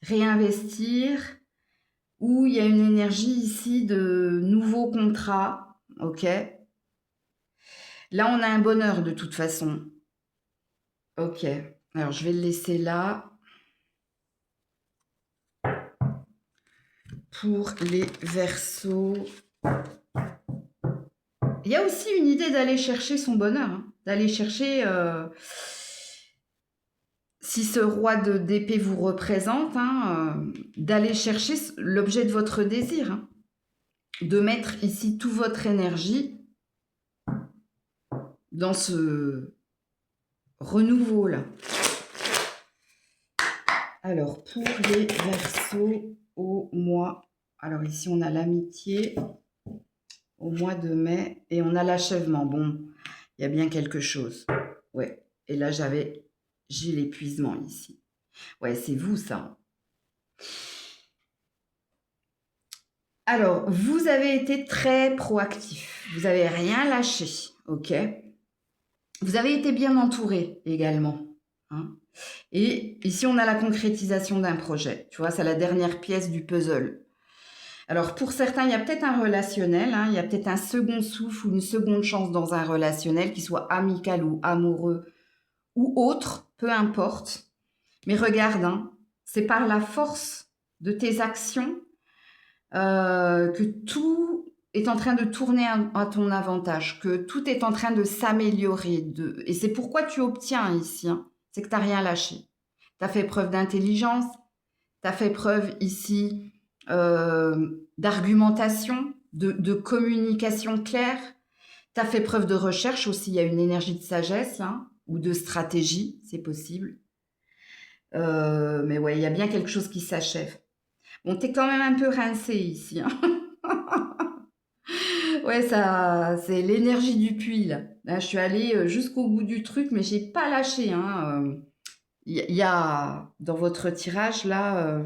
réinvestir, ou il y a une énergie ici de nouveaux contrats. Ok. Là, on a un bonheur de toute façon. Ok. Alors, je vais le laisser là. Pour les Verseaux, il y a aussi une idée d'aller chercher son bonheur, hein, d'aller chercher, si ce roi d'épée vous représente, hein, d'aller chercher l'objet de votre désir, hein, de mettre ici toute votre énergie dans ce renouveau-là. Alors, pour les Verseaux au mois, alors ici on a l'amitié, au mois de mai, et on a l'achèvement. Bon, il y a bien quelque chose. Ouais, et là j'ai l'épuisement ici. Ouais, c'est vous ça. Alors, vous avez été très proactif. Vous n'avez rien lâché, ok? Vous avez été bien entouré également. Hein, et ici, on a la concrétisation d'un projet. Tu vois, c'est la dernière pièce du puzzle. Alors, pour certains, il y a peut-être un relationnel, hein, il y a peut-être un second souffle ou une seconde chance dans un relationnel, qu'il soit amical ou amoureux ou autre, peu importe. Mais regarde, hein, c'est par la force de tes actions que tout est en train de tourner à ton avantage, que tout est en train de s'améliorer. Et c'est pourquoi tu obtiens ici, hein, c'est que tu n'as rien lâché. Tu as fait preuve d'intelligence, tu as fait preuve ici d'argumentation, de communication claire. Tu as fait preuve de recherche aussi, il y a une énergie de sagesse hein, ou de stratégie, c'est possible. Mais ouais, il y a bien quelque chose qui s'achève. Bon, t'es quand même un peu rincé ici. Hein. Ouais, ça, c'est l'énergie du puits, là. Là, je suis allée jusqu'au bout du truc, mais j'ai pas lâché. Hein. Y a dans votre tirage, là,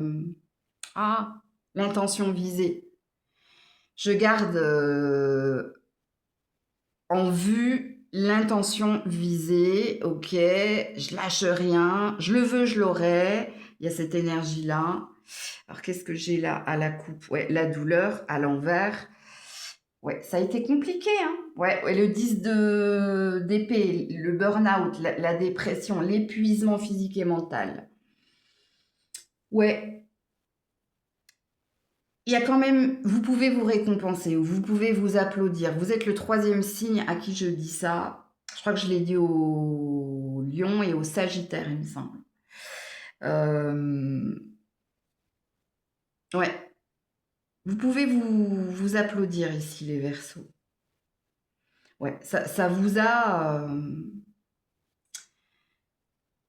l'intention visée. Je garde en vue l'intention visée, ok, je lâche rien, je le veux, je l'aurai, il y a cette énergie-là. Alors, qu'est-ce que j'ai là à la coupe? Ouais, la douleur à l'envers. Ouais, ça a été compliqué, hein. Ouais, ouais, le 10 d'épée, le burn-out, la dépression, l'épuisement physique et mental. Ouais, il y a quand même, vous pouvez vous récompenser, ou vous pouvez vous applaudir. Vous êtes le troisième signe à qui je dis ça. Je crois que je l'ai dit au Lion et au Sagittaire, il me semble. Euh, ouais, vous pouvez vous applaudir ici, les Verseaux. Ouais, ça vous a.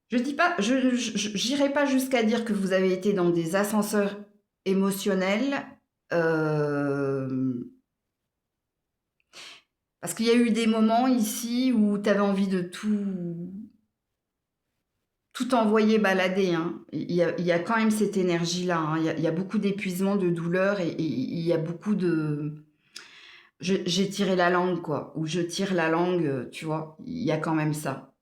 Je dis pas, j'irai pas jusqu'à dire que vous avez été dans des ascenseurs émotionnels, euh, parce qu'il y a eu des moments ici où tu avais envie de tout envoyer balader, hein. Il y a quand même cette énergie-là, hein. Il y a beaucoup d'épuisement, de douleur et il y a beaucoup de... J'ai tiré la langue, quoi. Ou je tire la langue, tu vois. Il y a quand même ça.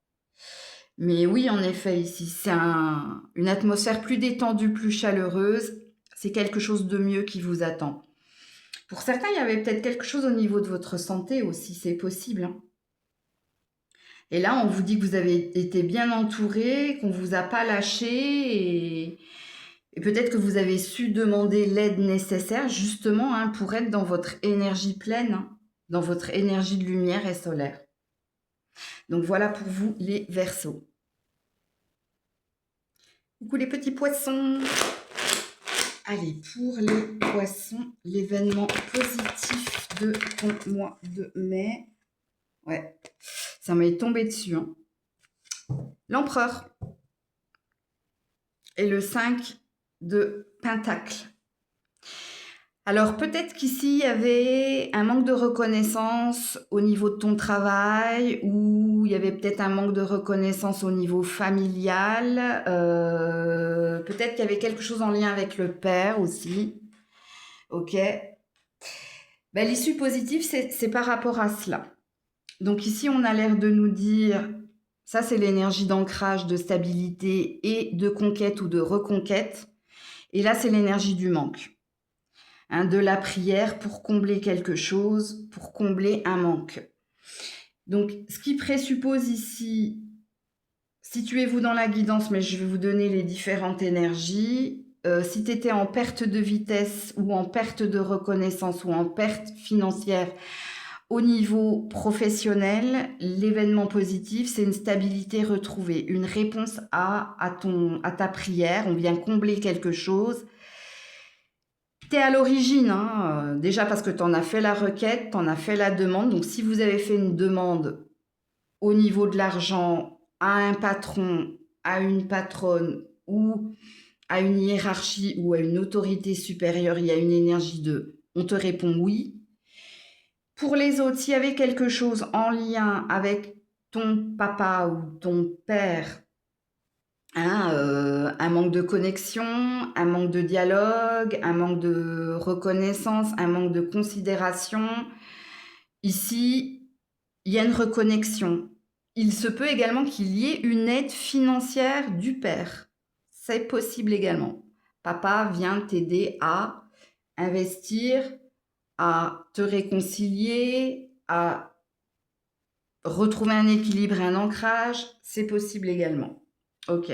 Mais oui, en effet, ici, c'est une atmosphère plus détendue, plus chaleureuse. C'est quelque chose de mieux qui vous attend. Pour certains, il y avait peut-être quelque chose au niveau de votre santé aussi, c'est possible, hein. Et là, on vous dit que vous avez été bien entouré, qu'on ne vous a pas lâché et peut-être que vous avez su demander l'aide nécessaire justement, hein, pour être dans votre énergie pleine, hein, dans votre énergie de lumière et solaire. Donc voilà pour vous les Verseaux. Coucou les petits poissons. Allez, pour les poissons, l'événement positif de ton mois de mai. Ouais, ça m'est tombé dessus, hein. L'empereur et le 5 de Pentacle. Alors peut-être qu'ici, il y avait un manque de reconnaissance au niveau de ton travail ou il y avait peut-être un manque de reconnaissance au niveau familial. Peut-être qu'il y avait quelque chose en lien avec le père aussi. Ok. Ben, l'issue positive, c'est par rapport à cela. Donc ici, on a l'air de nous dire, ça c'est l'énergie d'ancrage, de stabilité et de conquête ou de reconquête. Et là, c'est l'énergie du manque, hein, de la prière pour combler quelque chose, pour combler un manque. Donc, ce qui présuppose ici, situez-vous dans la guidance, mais je vais vous donner les différentes énergies. Si tu étais en perte de vitesse ou en perte de reconnaissance ou en perte financière, au niveau professionnel, l'événement positif, c'est une stabilité retrouvée, une réponse à ta prière. On vient combler quelque chose. Tu es à l'origine, hein, déjà parce que tu en as fait la requête, tu en as fait la demande. Donc, si vous avez fait une demande au niveau de l'argent à un patron, à une patronne ou à une hiérarchie ou à une autorité supérieure, il y a une énergie de on te répond oui. Pour les autres, s'il y avait quelque chose en lien avec ton papa ou ton père, hein, un manque de connexion, un manque de dialogue, un manque de reconnaissance, un manque de considération, ici, il y a une reconnexion. Il se peut également qu'il y ait une aide financière du père. C'est possible également. Papa vient t'aider à investir, à te réconcilier, à retrouver un équilibre et un ancrage. C'est possible également. Ok.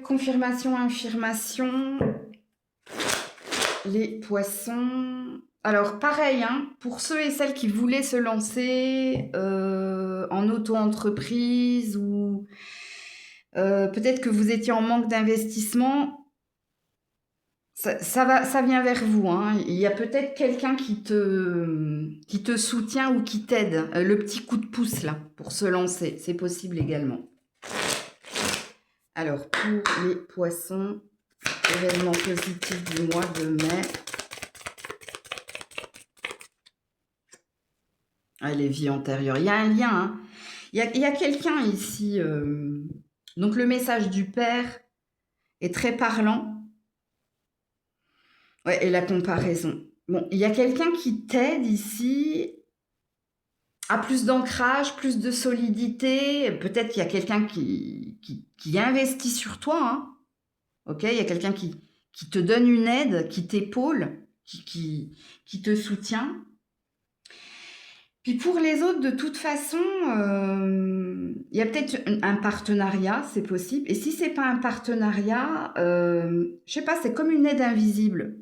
Confirmation, infirmation. Les poissons. Alors, pareil, hein, pour ceux et celles qui voulaient se lancer en auto-entreprise ou peut-être que vous étiez en manque d'investissement, ça vient vers vous, hein. Il y a peut-être quelqu'un qui te soutient ou qui t'aide. Le petit coup de pouce, là, pour se lancer. C'est possible également. Alors, pour les poissons, événement positif du mois de mai. Ah, les vies antérieures. Il y a un lien, hein. Il y a quelqu'un ici. Donc, le message du père est très parlant. Ouais, et la comparaison. Bon, il y a quelqu'un qui t'aide ici à plus d'ancrage, plus de solidité. Peut-être qu'il y a quelqu'un qui investit sur toi, hein. Ok, il y a quelqu'un qui te donne une aide, qui t'épaule, qui te soutient. Puis pour les autres, de toute façon, il y a peut-être un partenariat, c'est possible. Et si c'est pas un partenariat, je sais pas, c'est comme une aide invisible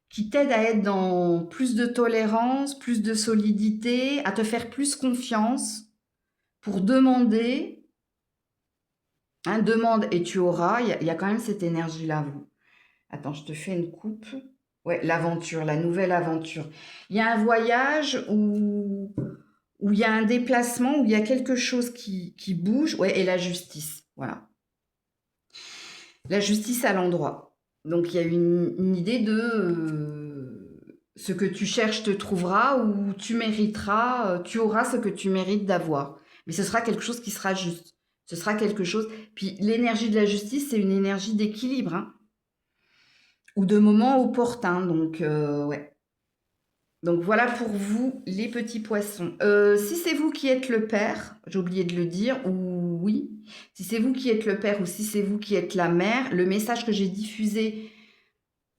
qui t'aide à être dans plus de tolérance, plus de solidité, à te faire plus confiance pour demander. Hein, demande et tu auras. Il y a quand même cette énergie-là, vous. Attends, je te fais une coupe. Ouais, l'aventure, la nouvelle aventure. Il y a un voyage où il y a un déplacement, où il y a quelque chose qui bouge. Ouais, et la justice. Voilà. La justice à l'endroit. Donc, il y a une idée de ce que tu cherches te trouvera ou tu mériteras, tu auras ce que tu mérites d'avoir. Mais ce sera quelque chose qui sera juste. Ce sera quelque chose. Puis l'énergie de la justice, c'est une énergie d'équilibre, hein, ou de moment opportun. Donc, ouais. Donc voilà pour vous, les petits poissons. Si c'est vous qui êtes le père, j'ai oublié de le dire, ou oui, si c'est vous qui êtes le père ou si c'est vous qui êtes la mère, le message que j'ai diffusé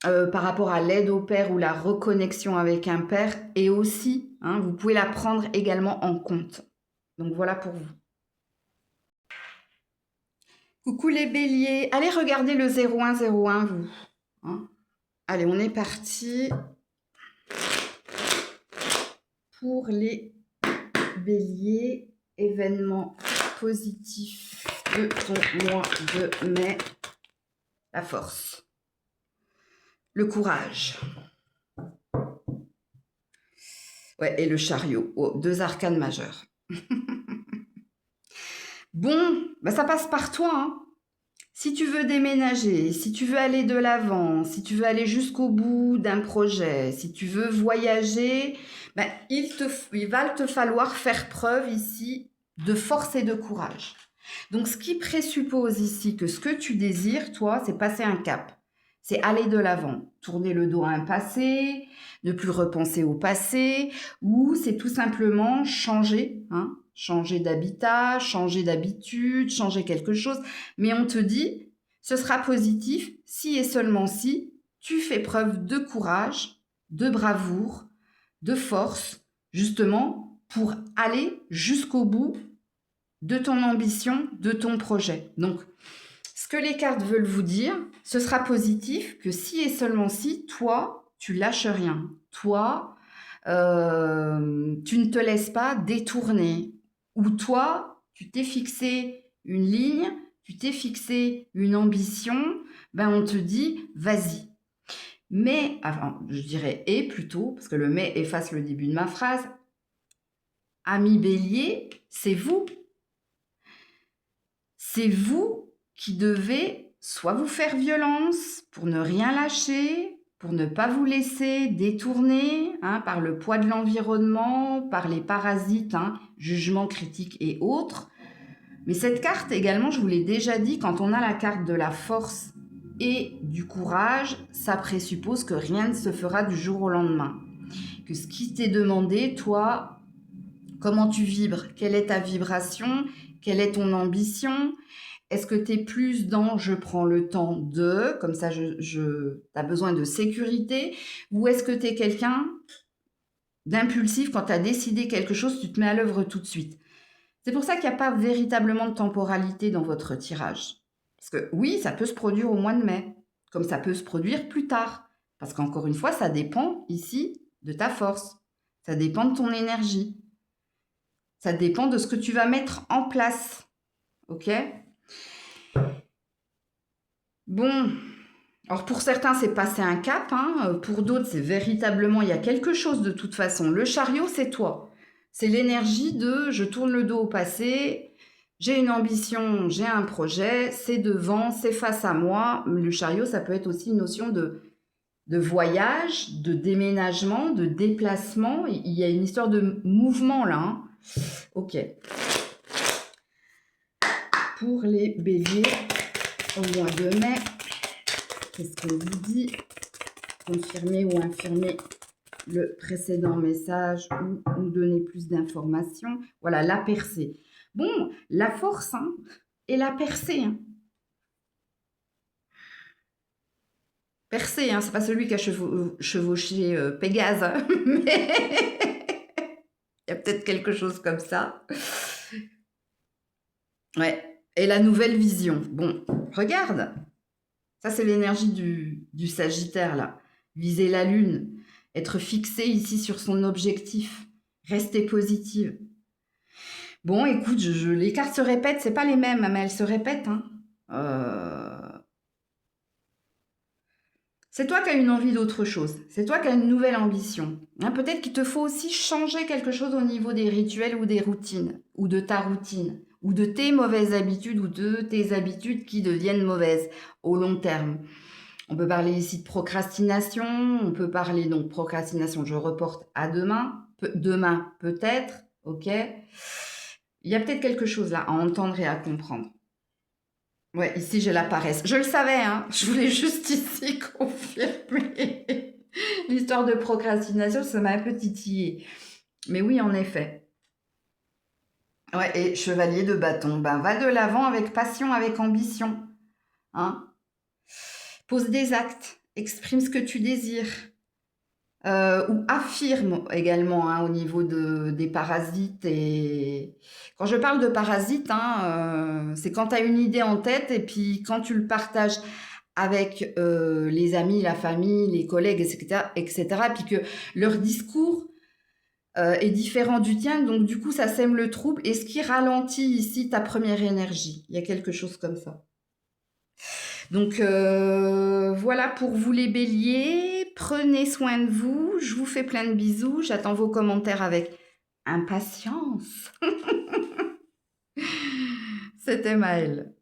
par rapport à l'aide au père ou la reconnexion avec un père est aussi, hein, vous pouvez la prendre également en compte. Donc voilà pour vous. Coucou les béliers, allez regarder le 0101 vous. Hein. Allez, on est parti pour les béliers, événements positifs de ton mois de mai. La force, le courage. Ouais, et le chariot, oh, 2 arcanes majeures. Bon, bah ça passe par toi, hein. Si tu veux déménager, si tu veux aller de l'avant, si tu veux aller jusqu'au bout d'un projet, si tu veux voyager, ben, il va te falloir faire preuve ici de force et de courage. Donc, ce qui présuppose ici que ce que tu désires, toi, c'est passer un cap. C'est aller de l'avant, tourner le dos à un passé, ne plus repenser au passé, ou c'est tout simplement changer, hein, changer d'habitat, changer d'habitude, changer quelque chose. Mais on te dit, ce sera positif si et seulement si tu fais preuve de courage, de bravoure, de force, justement pour aller jusqu'au bout de ton ambition, de ton projet. Donc, ce que les cartes veulent vous dire, ce sera positif que si et seulement si, toi, tu lâches rien. Toi, tu ne te laisses pas détourner. Ou toi, tu t'es fixé une ligne, tu t'es fixé une ambition, ben on te dit, vas-y. Mais, enfin, je dirais et plutôt, parce que le mais efface le début de ma phrase, ami bélier, c'est vous. C'est vous qui devez soit vous faire violence pour ne rien lâcher, pour ne pas vous laisser détourner, hein, par le poids de l'environnement, par les parasites, hein, jugement, critique et autres. Mais cette carte également, je vous l'ai déjà dit, quand on a la carte de la force et du courage, ça présuppose que rien ne se fera du jour au lendemain. Que ce qui t'est demandé, toi, comment tu vibres, quelle est ta vibration, quelle est ton ambition. Est-ce que tu es plus dans je prends le temps de, comme ça tu as besoin de sécurité, ou est-ce que tu es quelqu'un d'impulsif, quand tu as décidé quelque chose, tu te mets à l'œuvre tout de suite. C'est pour ça qu'il n'y a pas véritablement de temporalité dans votre tirage. Parce que oui, ça peut se produire au mois de mai, comme ça peut se produire plus tard. Parce qu'encore une fois, ça dépend ici de ta force. Ça dépend de ton énergie. Ça dépend de ce que tu vas mettre en place. Ok ? Bon, alors pour certains, c'est passer un cap, hein. Pour d'autres, c'est véritablement, il y a quelque chose de toute façon. Le chariot, c'est toi. C'est l'énergie de je tourne le dos au passé, j'ai une ambition, j'ai un projet, c'est devant, c'est face à moi. Le chariot, ça peut être aussi une notion de voyage, de déménagement, de déplacement. Il y a une histoire de mouvement là. Hein. Ok. Pour les béliers, au mois de mai, qu'est-ce qu'on vous dit? Confirmer ou infirmer le précédent message ou nous donner plus d'informations. Voilà, la percée. Bon, la force, hein, et la percée. Hein. Persée, hein, c'est pas celui qui a chevauché Pégase, hein, mais il y a peut-être quelque chose comme ça. Ouais. Et la nouvelle vision. Bon, regarde. Ça, c'est l'énergie du Sagittaire, là. Viser la lune. Être fixé ici sur son objectif. Rester positive. Bon, écoute, les cartes se répètent. C'est pas les mêmes, mais elles se répètent. Hein. C'est toi qui as une envie d'autre chose. C'est toi qui as une nouvelle ambition. Hein, peut-être qu'il te faut aussi changer quelque chose au niveau des rituels ou des routines, ou de ta routine, ou de tes mauvaises habitudes, ou de tes habitudes qui deviennent mauvaises au long terme. On peut parler ici de procrastination, on peut parler donc procrastination, je reporte à demain, demain peut-être, ok. Il y a peut-être quelque chose là à entendre et à comprendre. Ouais, ici j'ai la paresse. Je le savais, hein. Je voulais juste ici confirmer. L'histoire de procrastination, ça m'a un peu titillé. Mais oui, en effet. Ouais, et chevalier de bâton, ben va de l'avant avec passion, avec ambition. Hein. Pose des actes, exprime ce que tu désires. Ou affirme également hein, au niveau des parasites. Et quand je parle de parasites, hein, c'est quand tu as une idée en tête et puis quand tu le partages avec les amis, la famille, les collègues, etc., puis que leur discours est différent du tien, donc du coup ça sème le trouble et ce qui ralentit ici ta première énergie. Il y a quelque chose comme ça. Donc voilà pour vous les béliers, prenez soin de vous, je vous fais plein de bisous, j'attends vos commentaires avec impatience. C'était Maëlle.